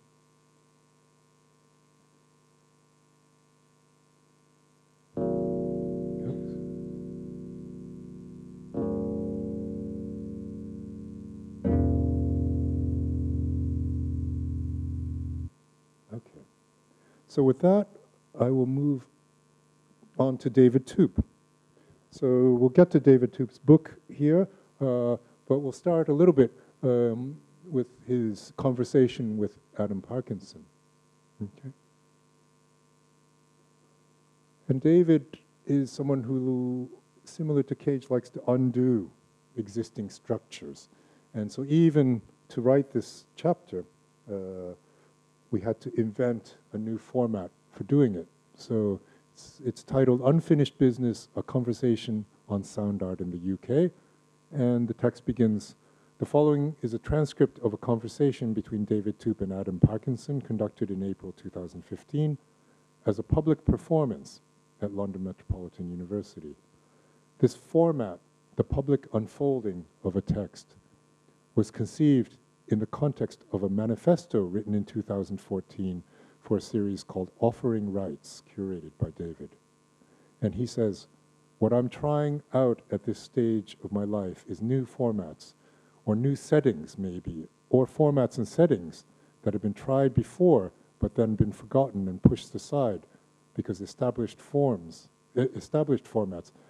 Okay. So with that, I will move on to David Toop. So we'll get to David Toop's book here, but we'll start a little bit with his conversation with Adam Parkinson. Okay. And David is someone who, similar to Cage, likes to undo existing structures. And so even to write this chapter, we had to invent a new format for doing it. So it's titled Unfinished Business, A Conversation on Sound Art in the UK. And the text begins, the following is a transcript of a conversation between David Toop and Adam Parkinson conducted in April 2015 as a public performance at London Metropolitan University. This format, the public unfolding of a text, was conceived in the context of a manifesto written in 2014 for a series called Offering Rights, curated by David. And he says, what I'm trying out at this stage of my life is new formats, or new settings maybe, or formats and settings that have been tried before, but then been forgotten and pushed aside because established formats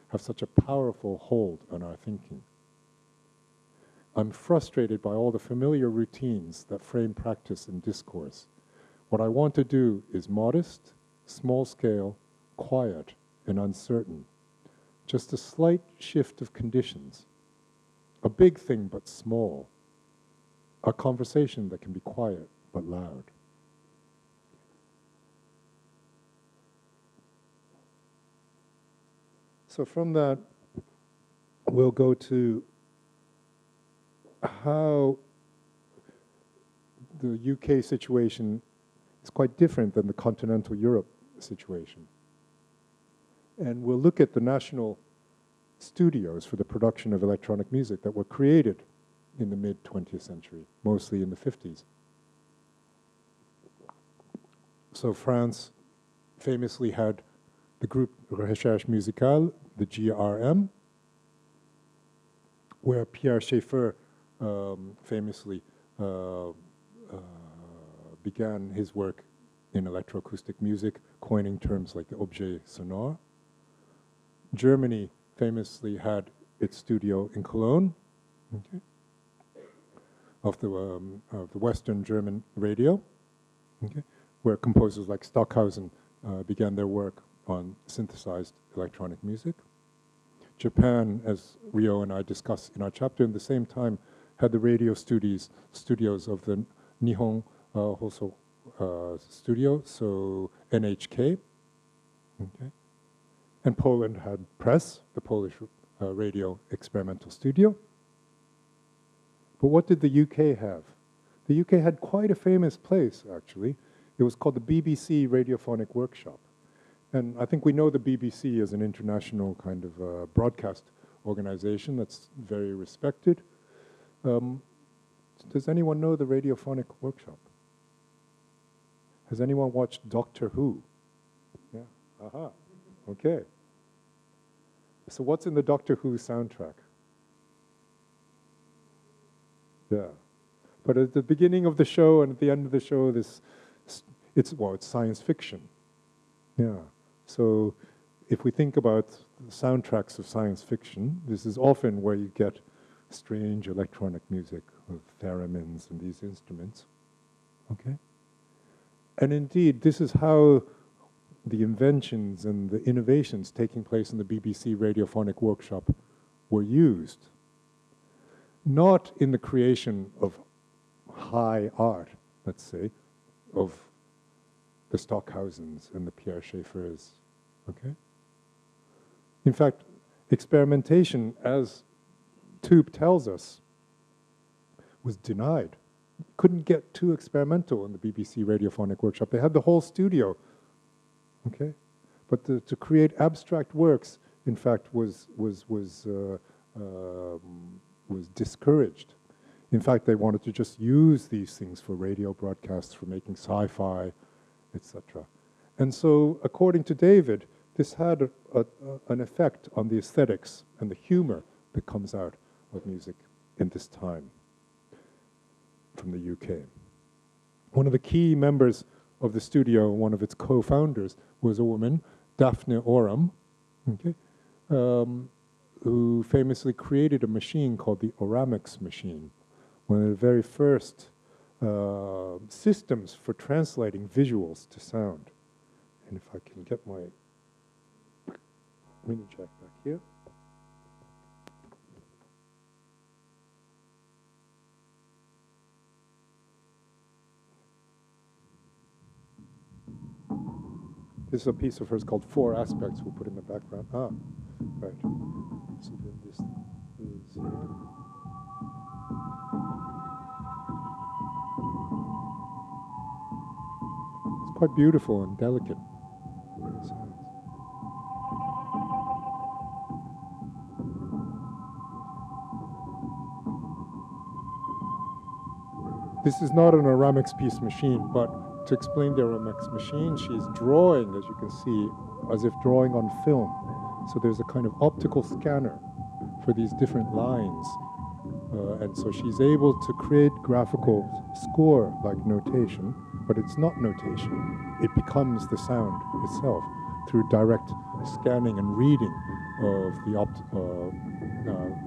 have such a powerful hold on our thinking. I'm frustrated by all the familiar routines that frame practice and discourse. What I want to do is modest, small scale, quiet, and uncertain. Just a slight shift of conditions. A big thing but small. A conversation that can be quiet but loud. So from that, we'll go to how the UK situation is quite different than the continental Europe situation. And we'll look at the national studios for the production of electronic music that were created in the mid-20th century, mostly in the 50s. So France famously had the group Recherche Musicale, the GRM, where Pierre Schaeffer famously began his work in electroacoustic music, coining terms like the objet sonore. Germany famously had its studio in Cologne, okay, of the Western German radio, okay, where composers like Stockhausen began their work on synthesized electronic music. Japan, as Rio and I discussed in our chapter, in the same time had the radio studios of the Nihon Hoso studio, so NHK. Okay. And Poland had Press, the Polish radio experimental studio. But what did the UK have? The UK had quite a famous place, actually. It was called the BBC Radiophonic Workshop. And I think we know the BBC as an international kind of broadcast organization that's very respected. Does anyone know the Radiophonic Workshop? Has anyone watched Doctor Who? Yeah, aha, okay. So what's in the Doctor Who soundtrack? Yeah, but at the beginning of the show and at the end of the show, it's science fiction. Yeah, so if we think about the soundtracks of science fiction, this is often where you get strange electronic music with theremins and these instruments. Okay? And indeed, this is how the inventions and the innovations taking place in the BBC Radiophonic Workshop were used. Not in the creation of high art, let's say, of the Stockhausens and the Pierre Schaeffers, okay? In fact, experimentation, as Toop tells us, was denied. Couldn't get too experimental in the BBC Radiophonic Workshop. They had the whole studio, okay? But to create abstract works, in fact, was discouraged. In fact, they wanted to just use these things for radio broadcasts, for making sci-fi, etc. And so, according to David, this had an effect on the aesthetics and the humor that comes out of music in this time from the UK. One of the key members of the studio, one of its co-founders, was a woman, Daphne Oram, okay, who famously created a machine called the Oramix machine, one of the very first systems for translating visuals to sound. And if I can get my mini jack back here. This is a piece of hers called Four Aspects we'll put in the background. Ah, right. So then this is here. It's quite beautiful and delicate. It sounds. This is not an Oramix piece machine, but to explain the Oramix machine, she's drawing, as you can see, as if drawing on film. So there's a kind of optical scanner for these different lines. And so she's able to create graphical score-like notation, but it's not notation. It becomes the sound itself through direct scanning and reading of the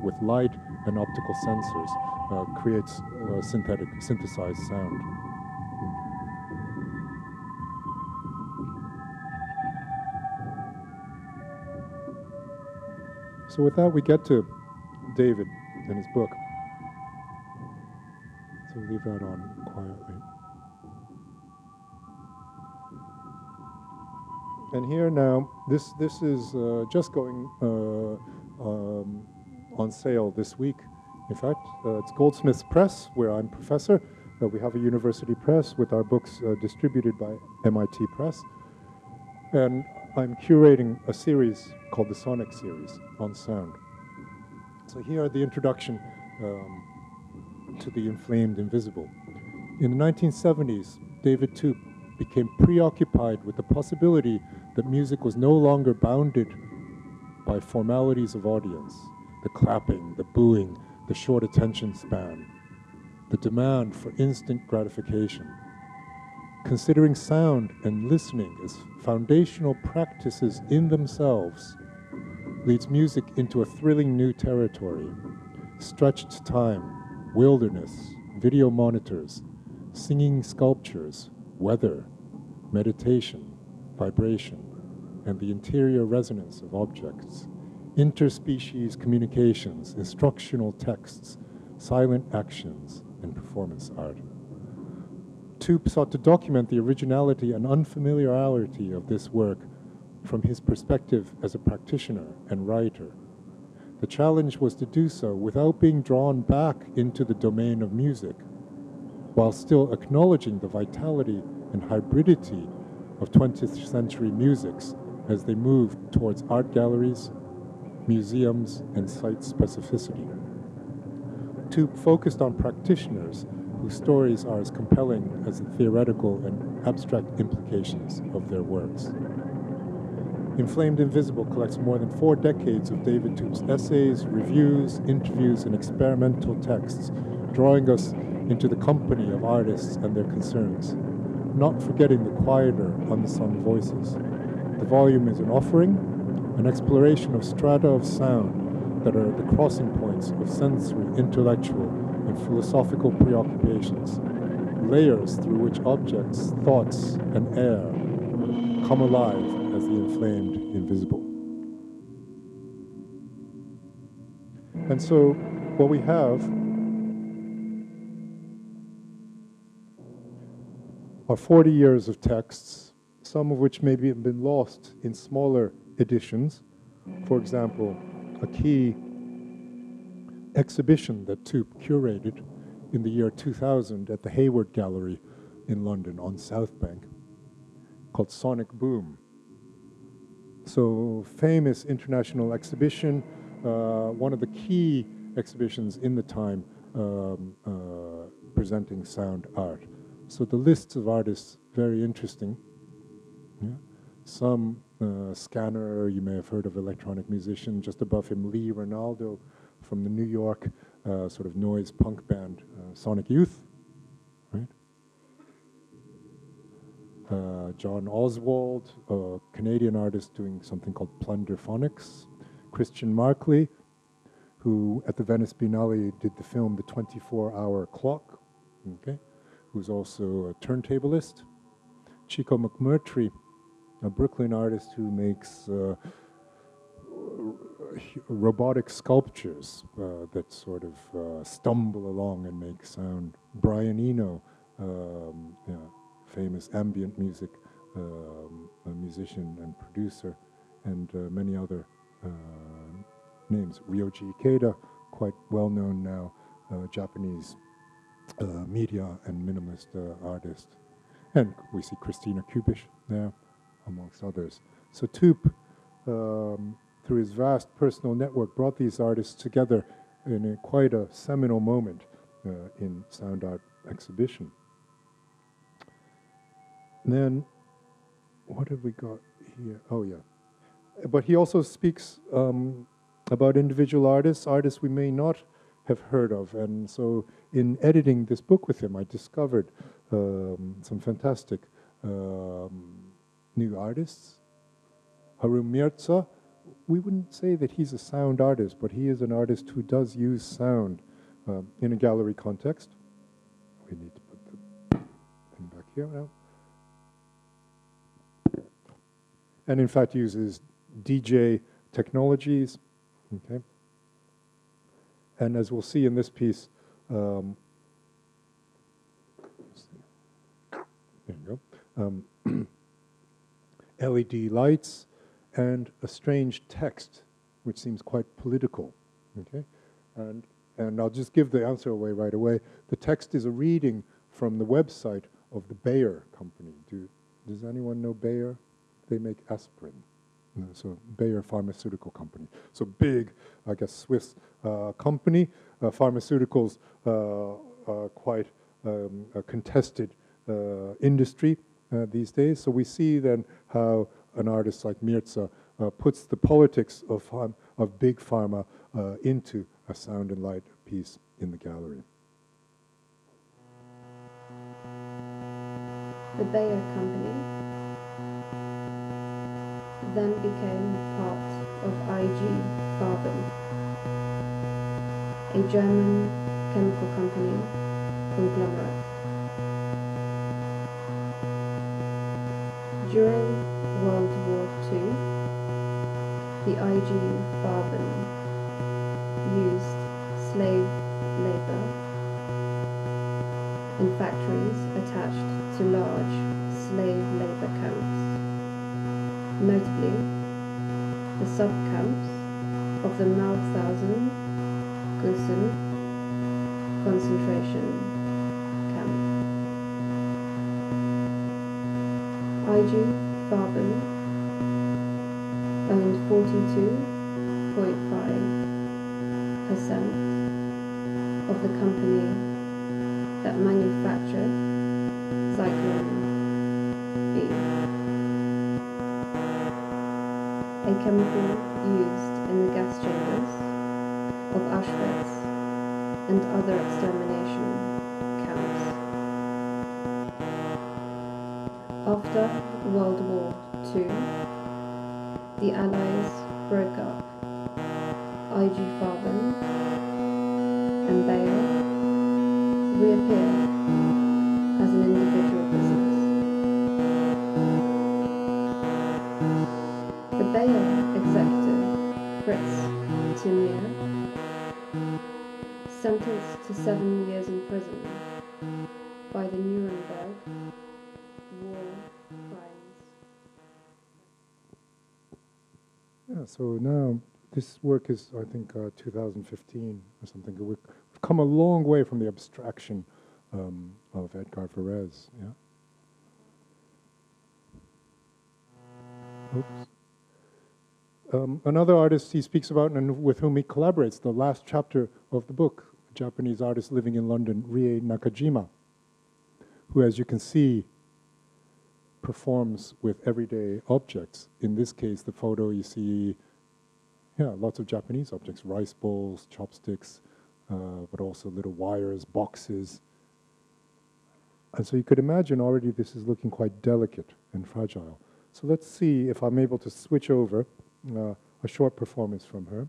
with light and optical sensors creates synthesized sound. So with that, we get to David and his book. So leave that on quietly. And here now, this is just going on sale this week. In fact, it's Goldmiths Press, where I'm professor. We have a university press with our books distributed by MIT Press. And I'm curating a series called the Sonic series on sound. So here are the introduction to the inflamed invisible. In the 1970s, David Tup became preoccupied with the possibility that music was no longer bounded by formalities of audience, the clapping, the booing, the short attention span, the demand for instant gratification. Considering sound and listening as foundational practices in themselves leads music into a thrilling new territory, stretched time, wilderness, video monitors, singing sculptures, weather, meditation, vibration, and the interior resonance of objects, interspecies communications, instructional texts, silent actions, and performance art. Tup sought to document the originality and unfamiliarity of this work from his perspective as a practitioner and writer. The challenge was to do so without being drawn back into the domain of music, while still acknowledging the vitality and hybridity of 20th century musics as they moved towards art galleries, museums, and site specificity. Tup focused on practitioners whose stories are as compelling as the theoretical and abstract implications of their works. Inflamed Invisible collects more than 4 decades of David Tup's essays, reviews, interviews, and experimental texts, drawing us into the company of artists and their concerns, not forgetting the quieter, unsung voices. The volume is an offering, an exploration of strata of sound that are the crossing points of sensory, intellectual, and philosophical preoccupations, layers through which objects, thoughts, and air come alive as the inflamed invisible. And so what we have are 40 years of texts, some of which maybe have been lost in smaller editions. For example, a key exhibition that Tup curated in the year 2000 at the Hayward Gallery in London on South Bank, called Sonic Boom. So famous international exhibition, one of the key exhibitions in the time presenting sound art. So the lists of artists, very interesting. Yeah. Some Scanner, you may have heard of electronic musician, just above him Lee Ronaldo from the New York sort of noise punk band Sonic Youth, right? John Oswald, a Canadian artist doing something called Plunderphonics. Christian Markley, who at the Venice Biennale did the film The 24-Hour Clock, okay, who's also a turntablist. Chico McMurtry, a Brooklyn artist who makes robotic sculptures that sort of stumble along and make sound. Brian Eno, famous ambient music a musician and producer, and many other names. Ryoji Ikeda, quite well known now, Japanese media and minimalist artist. And we see Christina Kubish there, amongst others. So Tup, through his vast personal network, brought these artists together in quite a seminal moment in sound art exhibition. And then, what have we got here? Oh, yeah. But he also speaks about individual artists we may not have heard of. And so in editing this book with him, I discovered some fantastic new artists. Harun Mirza we wouldn't say that he's a sound artist, but he is an artist who does use sound in a gallery context. We need to put the thing back here now. And in fact uses DJ technologies, okay? And as we'll see in this piece, there you go, LED lights and a strange text, which seems quite political, okay? And I'll just give the answer away right away. The text is a reading from the website of the Bayer company. Does anyone know Bayer? They make aspirin. So Bayer Pharmaceutical Company. So big, I guess, Swiss company. Pharmaceuticals are quite a contested industry these days. So we see then how an artist like Mirza puts the politics of big pharma into a sound and light piece in the gallery. The Bayer company then became part of IG Farben, a German chemical company conglomerate. During World War II, the IG Farben used slave labor in factories attached to large slave labor camps, notably the sub-camps of the Mauthausen Gusen concentration camp. IG Farben owned 42.5% of the company that manufactured Zyklon B, a chemical used in the gas chambers of Auschwitz and other extermination camps. After World War II, the Allies broke up IG Farben and Bayer reappeared as an individual business. The Bayer executive, Fritz Timir, sentenced to 7 years in prison by the Nuremberg war crimes. Yeah, so now this work is, I think, 2015 or something. We've come a long way from the abstraction of Edgar Varese. Yeah. Oops. Another artist he speaks about and with whom he collaborates, the last chapter of the book, a Japanese artist living in London, Rie Nakajima, who, as you can see, performs with everyday objects. In this case, the photo you see, lots of Japanese objects, rice bowls, chopsticks, but also little wires, boxes. And so you could imagine already this is looking quite delicate and fragile. So let's see if I'm able to switch over a short performance from her.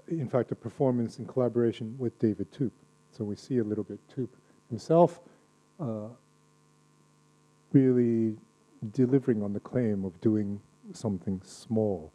In fact, a performance in collaboration with David Toop. So we see a little bit Toop himself really delivering on the claim of doing something small.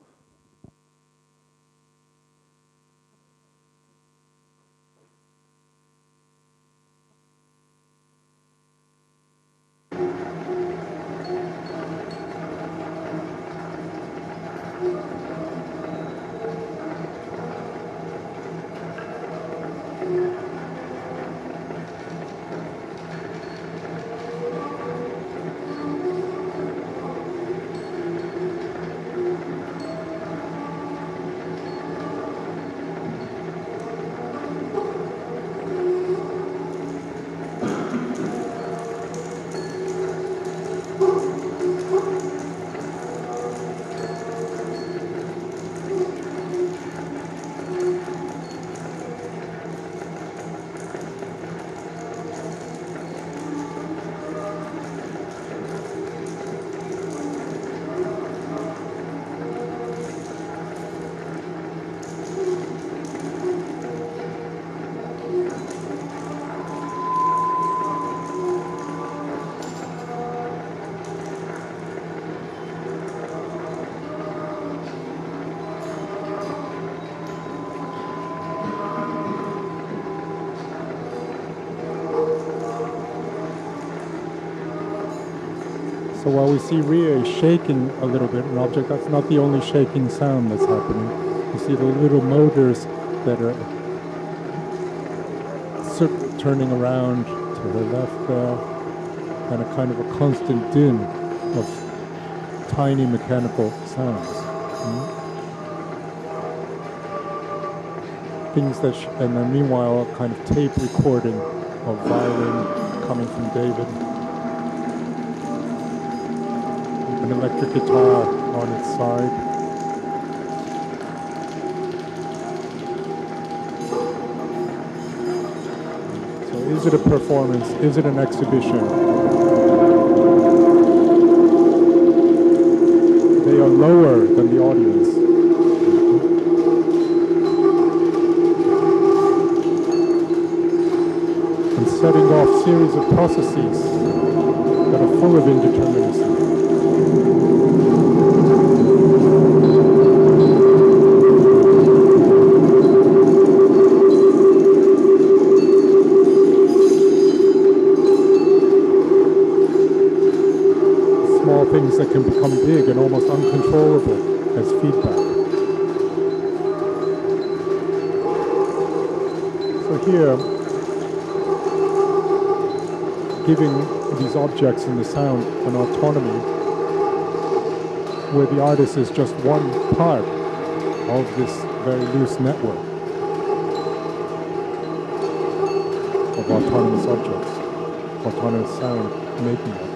So while we see Ria shaking a little bit, an object, that's not the only shaking sound that's happening. You see the little motors that are turning around to her left there, and a kind of a constant din of tiny mechanical sounds. Things that, and then meanwhile, a kind of tape recording of violin coming from David. An electric guitar on its side. So is it a performance? Is it an exhibition? They are lower than the audience. And setting off series of processes that are full of indeterminacy. Things that can become big and almost uncontrollable as feedback. So here, giving these objects in the sound an autonomy, where the artist is just one part of this very loose network of autonomous objects, autonomous sound making objects.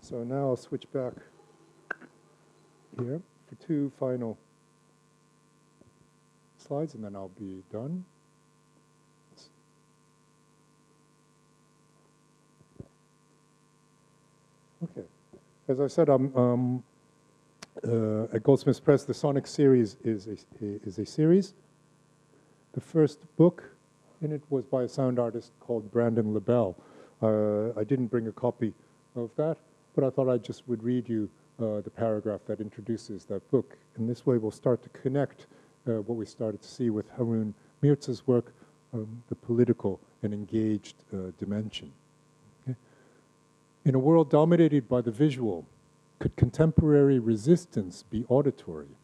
So now I'll switch back here for two final slides, and then I'll be done. Okay. As I said, I'm at Goldsmiths Press. The Sonic series is a series. The first book in it was by a sound artist called Brandon LaBelle. I didn't bring a copy of that, but I thought I just would read you the paragraph that introduces that book. In this way, we'll start to connect what we started to see with Harun Mirza's work, the political and engaged dimension. Okay? In a world dominated by the visual, could contemporary resistance be auditory?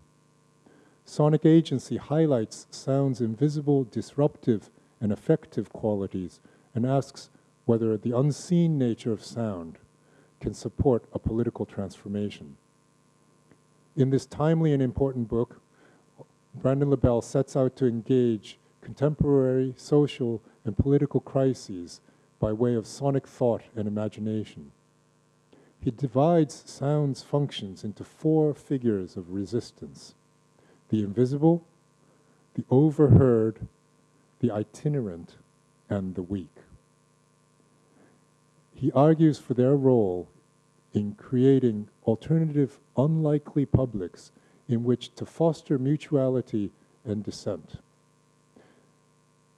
Sonic agency highlights sound's invisible, disruptive, and effective qualities and asks whether the unseen nature of sound can support a political transformation. In this timely and important book, Brandon LaBelle sets out to engage contemporary social and political crises by way of sonic thought and imagination. He divides sound's functions into four figures of resistance: the invisible, the overheard, the itinerant, and the weak. He argues for their role in creating alternative, unlikely publics in which to foster mutuality and dissent.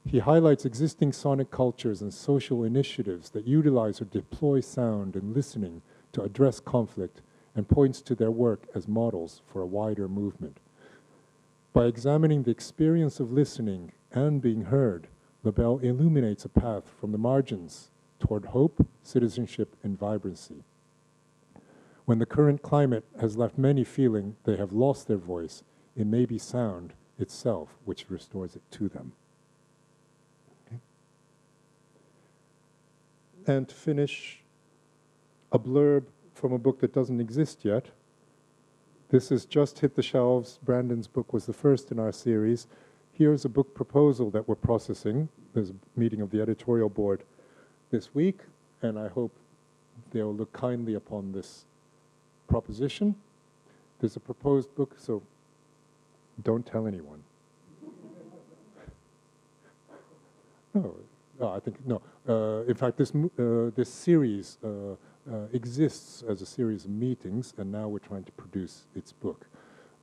He highlights existing sonic cultures and social initiatives that utilize or deploy sound and listening to address conflict and points to their work as models for a wider movement. By examining the experience of listening and being heard, LaBelle illuminates a path from the margins toward hope, citizenship, and vibrancy. When the current climate has left many feeling they have lost their voice, it may be sound itself which restores it to them. Okay. And to finish, a blurb from a book that doesn't exist yet. This has just hit the shelves. Brandon's book was the first in our series. Here's a book proposal that we're processing. There's a meeting of the editorial board this week, and I hope they'll look kindly upon this proposition. There's a proposed book, so don't tell anyone. No, I think, no. In fact, this series exists as a series of meetings, and now we're trying to produce its book.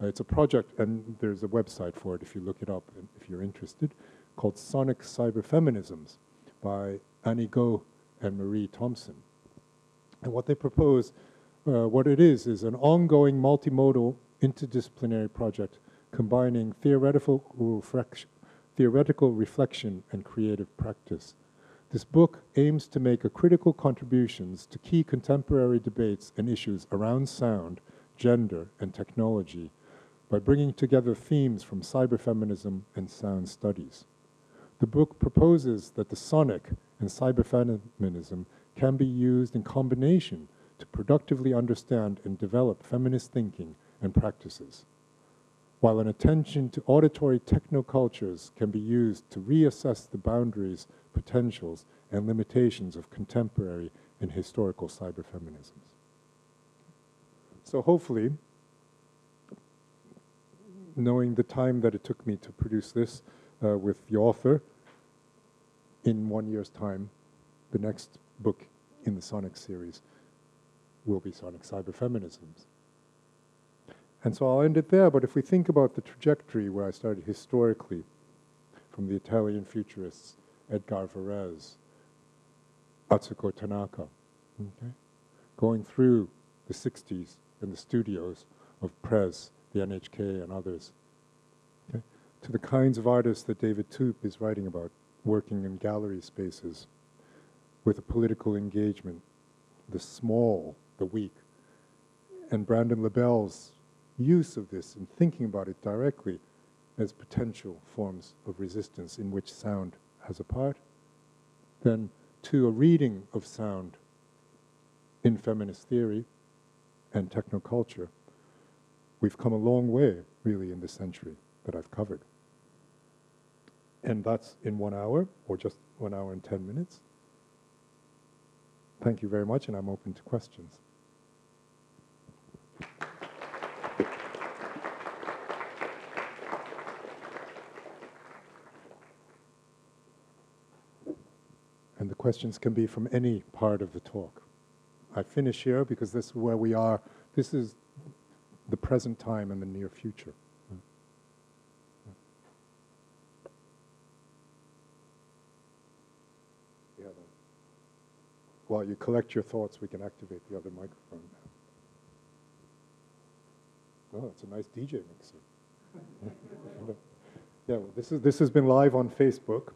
It's a project, and there's a website for it if you look it up and if you're interested. called Sonic Cyberfeminisms by Annie Go and Marie Thompson. And what they propose, what it is an ongoing multimodal interdisciplinary project combining theoretical reflection and creative practice. This book aims to make a critical contributions to key contemporary debates and issues around sound, gender, and technology by bringing together themes from cyberfeminism and sound studies. The book proposes that the sonic and cyberfeminism can be used in combination to productively understand and develop feminist thinking and practices, while an attention to auditory technocultures can be used to reassess the boundaries, potentials, and limitations of contemporary and historical cyberfeminisms. So hopefully, knowing the time that it took me to produce this with the author, in 1 year's time, the next book in the Sonic series will be Sonic Cyberfeminisms. And so I'll end it there, but if we think about the trajectory where I started historically, from the Italian futurists, Edgar Varese, Atau Tanaka, okay, going through the 60s and the studios of Prez, the NHK and others, okay, to the kinds of artists that David Toop is writing about, working in gallery spaces with a political engagement, the small, the weak, and Brandon LaBelle's use of this and thinking about it directly as potential forms of resistance in which sound has a part, then to a reading of sound in feminist theory and technoculture. We've come a long way, really, in this century that I've covered. And that's in 1 hour, or just 1 hour and 10 minutes. Thank you very much, and I'm open to questions. And the questions can be from any part of the talk. I finish here because this is where we are. This is the present time and the near future. While you collect your thoughts, we can activate the other microphone now. Oh, it's a nice DJ mixer. Yeah, well, this has been live on Facebook.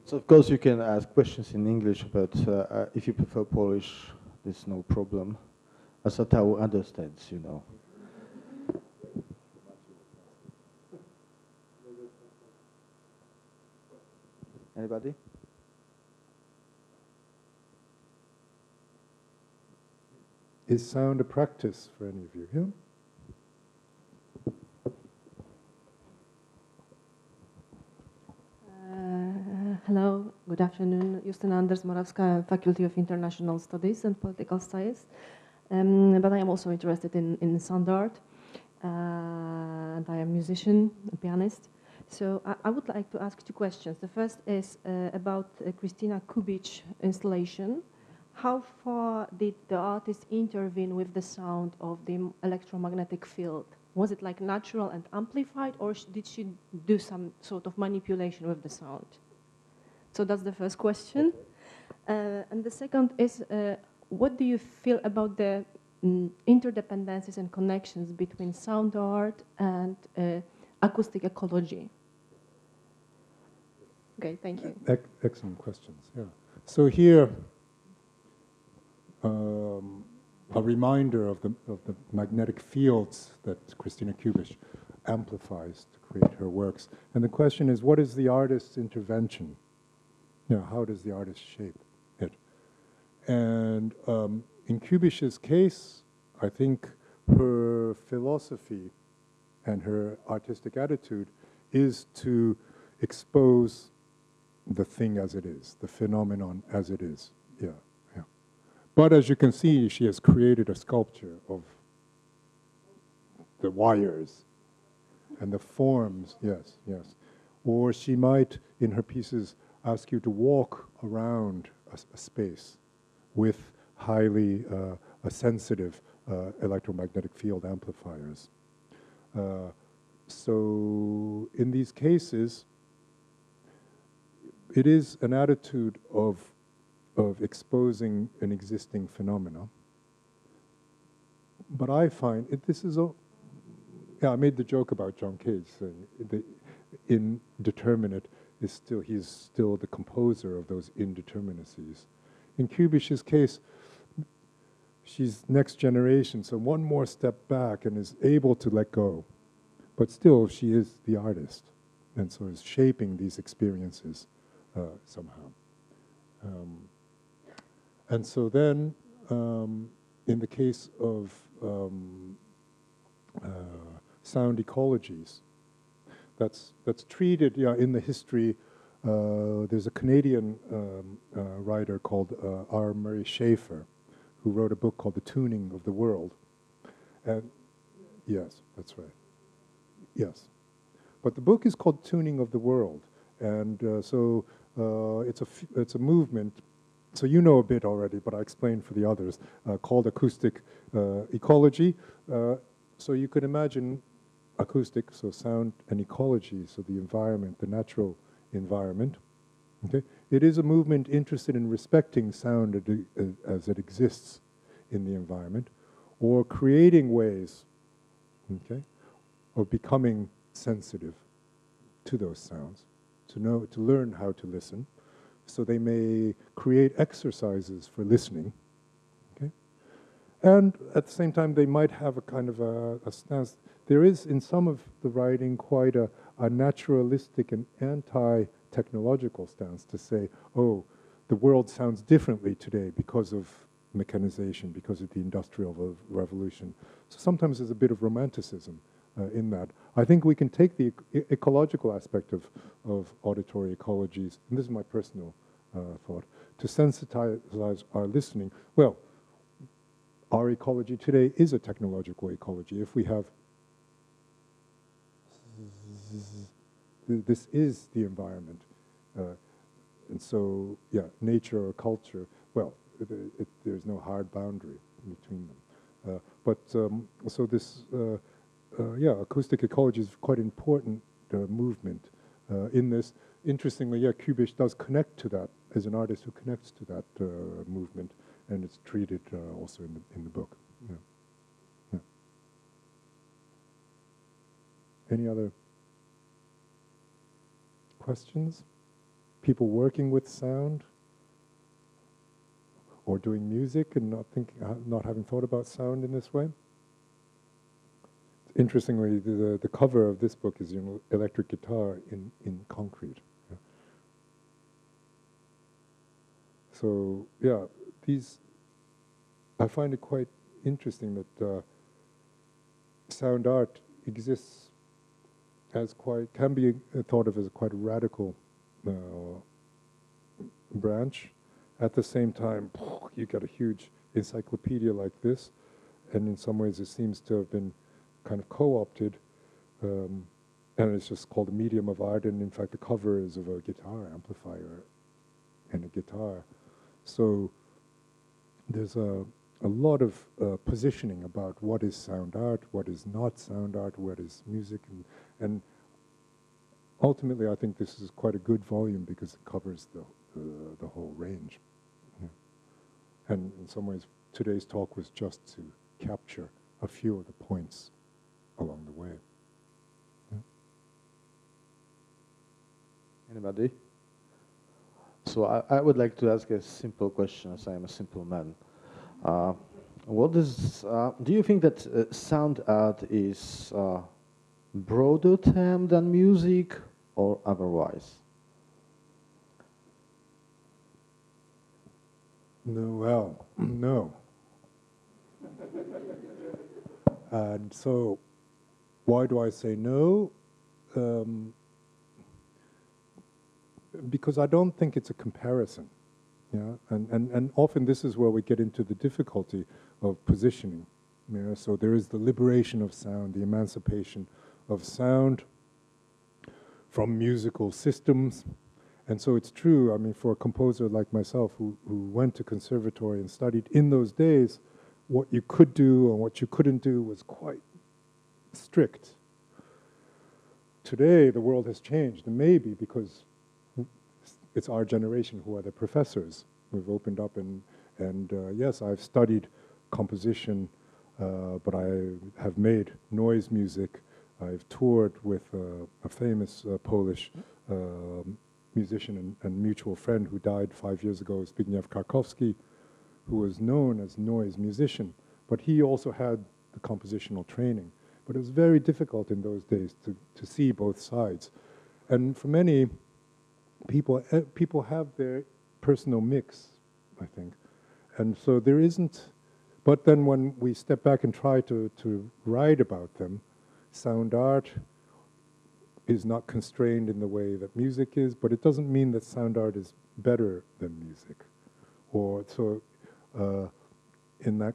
So of course you can ask questions in English, but if you prefer Polish, there's no problem. As Atau understands, you know. Anybody? Is sound a practice for any of you? Yeah? Hello, good afternoon. Justyna Anders-Morawska, Faculty of International Studies and Political Science. But I am also interested in sound art, and I am a musician, a pianist. So I would like to ask two questions. The first is about Krystyna Kubic's installation. How far did the artist intervene with the sound of the electromagnetic field? Was it like natural and amplified, or did she do some sort of manipulation with the sound? So that's the first question. And the second is, what do you feel about the interdependencies and connections between sound art and acoustic ecology? Okay, thank you. Excellent questions, yeah. So here, a reminder of the magnetic fields that Krystyna Kubic amplifies to create her works. And the question is, what is the artist's intervention? You know, how does the artist shape it? And in Kubic's case, I think her philosophy and her artistic attitude is to expose the thing as it is, the phenomenon as it is. Yeah, yeah. But as you can see, she has created a sculpture of the wires and the forms, yes, yes. Or she might, in her pieces, ask you to walk around a space with highly sensitive electromagnetic field amplifiers. So in these cases, it is an attitude of exposing an existing phenomena. But I find this is I made the joke about John Cage saying the indeterminate is he's still the composer of those indeterminacies. In Kubish's case, she's next generation, so one more step back and is able to let go. But still, she is the artist, and so is shaping these experiences somehow. And so then, in the case of sound ecologies, that's treated in the history. There's a Canadian writer called R. Murray Schafer, who wrote a book called The Tuning of the World. And yes, that's right. Yes. But the book is called Tuning of the World. And so it's a movement. So you know a bit already, but I explained for the others, called acoustic ecology. So you could imagine acoustic, so sound and ecology, so the environment, the natural environment. Okay? It is a movement interested in respecting sound as it exists in the environment, or creating ways, okay, of becoming sensitive to those sounds, to learn how to listen. So they may create exercises for listening, okay? And at the same time, they might have a kind of a stance. There is, in some of the writing, quite a naturalistic and anti-technological stance to say, oh, the world sounds differently today because of mechanization, because of the Industrial Revolution. So sometimes there's a bit of romanticism in that. I think we can take the ecological aspect of auditory ecologies, and this is my personal thought, to sensitize our listening. Well, our ecology today is a technological ecology. If we have this is the environment, and so nature or culture. Well, there's no hard boundary between them. So this acoustic ecology is quite an important movement in this. Interestingly, Kubish does connect to that as an artist who connects to that movement, and it's treated also in the book. Yeah. Yeah. Any other questions? People working with sound, or doing music and not having thought about sound in this way. Interestingly, the cover of this book is an electric guitar in concrete. Yeah. So I find it quite interesting that sound art exists as can be thought of as quite a radical branch. At the same time, you get a huge encyclopedia like this, and in some ways it seems to have been kind of co-opted, and it's just called a medium of art, and in fact the cover is of a guitar amplifier and a guitar. So there's a lot of positioning about what is sound art, what is not sound art, what is music, and ultimately I think this is quite a good volume because it covers the whole range. Yeah. And in some ways today's talk was just to capture a few of the points along the way. Yeah. Anybody? So I would like to ask a simple question, as I am a simple man. Do you think that sound art is a broader term than music or otherwise? No. And so, why do I say no? Because I don't think it's a comparison. Yeah, and often this is where we get into the difficulty of positioning. Yeah? So there is the liberation of sound, the emancipation of sound from musical systems. And so it's true, I mean, for a composer like myself who went to conservatory and studied in those days, what you could do and what you couldn't do was quite strict. Today, the world has changed, and maybe because it's our generation who are the professors. We've opened up and yes, I've studied composition, but I have made noise music. I've toured with a famous Polish musician and mutual friend who died 5 years ago, Zbigniew Karkowski, who was known as noise musician, but he also had the compositional training. But it was very difficult in those days to see both sides. And for many people, people have their personal mix, I think. And so there isn't, but then when we step back and try to write about them, sound art is not constrained in the way that music is, but it doesn't mean that sound art is better than music. Or so in that,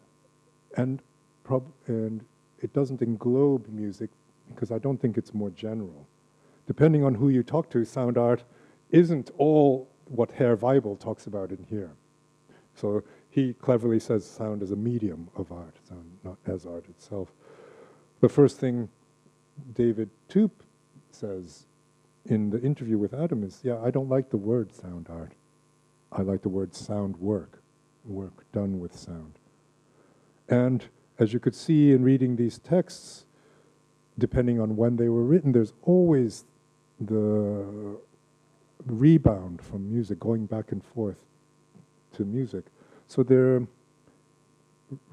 and it doesn't englobe music because I don't think it's more general. Depending on who you talk to, sound art isn't all what Herr Weibel talks about in here. So he cleverly says sound is a medium of art, sound not as art itself. The first thing David Toop says in the interview with Adam is, yeah, I don't like the word sound art. I like the word sound work done with sound. And as you could see in reading these texts, depending on when they were written, there's always the rebound from music, going back and forth to music. So they're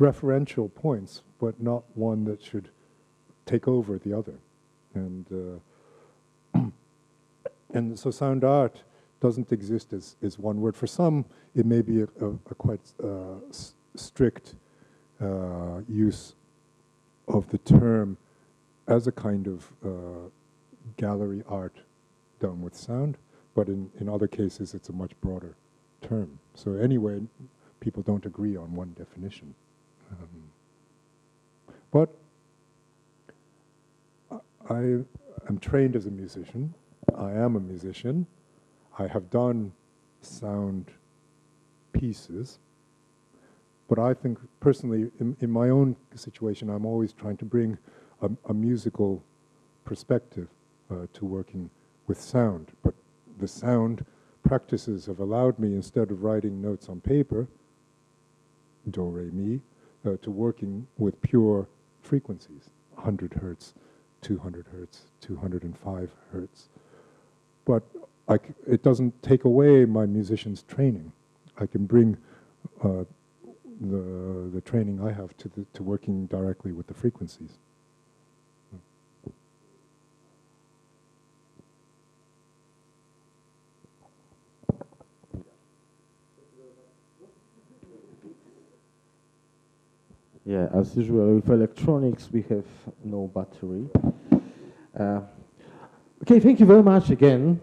referential points, but not one that should take over the other. And and so sound art doesn't exist as one word. For some, it may be a quite strict use of the term as a kind of gallery art done with sound, but in other cases it's a much broader term. So anyway, people don't agree on one definition. But I am trained as a musician. I am a musician. I have done sound pieces. But I think personally, in my own situation, I'm always trying to bring a musical perspective to working with sound. But the sound practices have allowed me, instead of writing notes on paper, do, re, mi, to working with pure frequencies, 100 hertz, 200 hertz, 205 hertz. But it doesn't take away my musician's training. I can bring the training I have to working directly with the frequencies. Yeah, as usual with electronics, we have no battery. Okay, thank you very much again.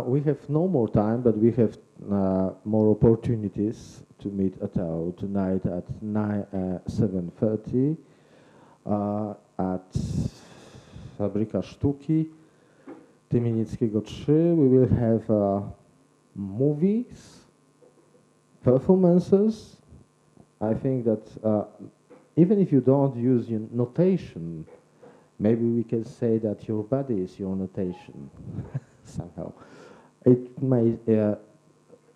We have no more time, but we have more opportunities to meet Atau tonight at 7:30 at Fabryka Sztuki, Tymienieckiego 3. We will have movies, performances. I think that even if you don't use your notation, maybe we can say that your body is your notation somehow. It may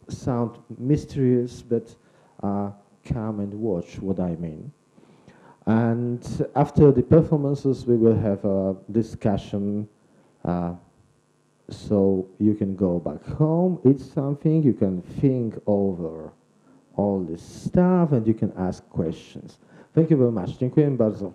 sound mysterious, but come and watch what I mean. And after the performances, we will have a discussion. So you can go back home, eat something, you can think over all this stuff, and you can ask questions. Thank you very much. Dziękuję bardzo.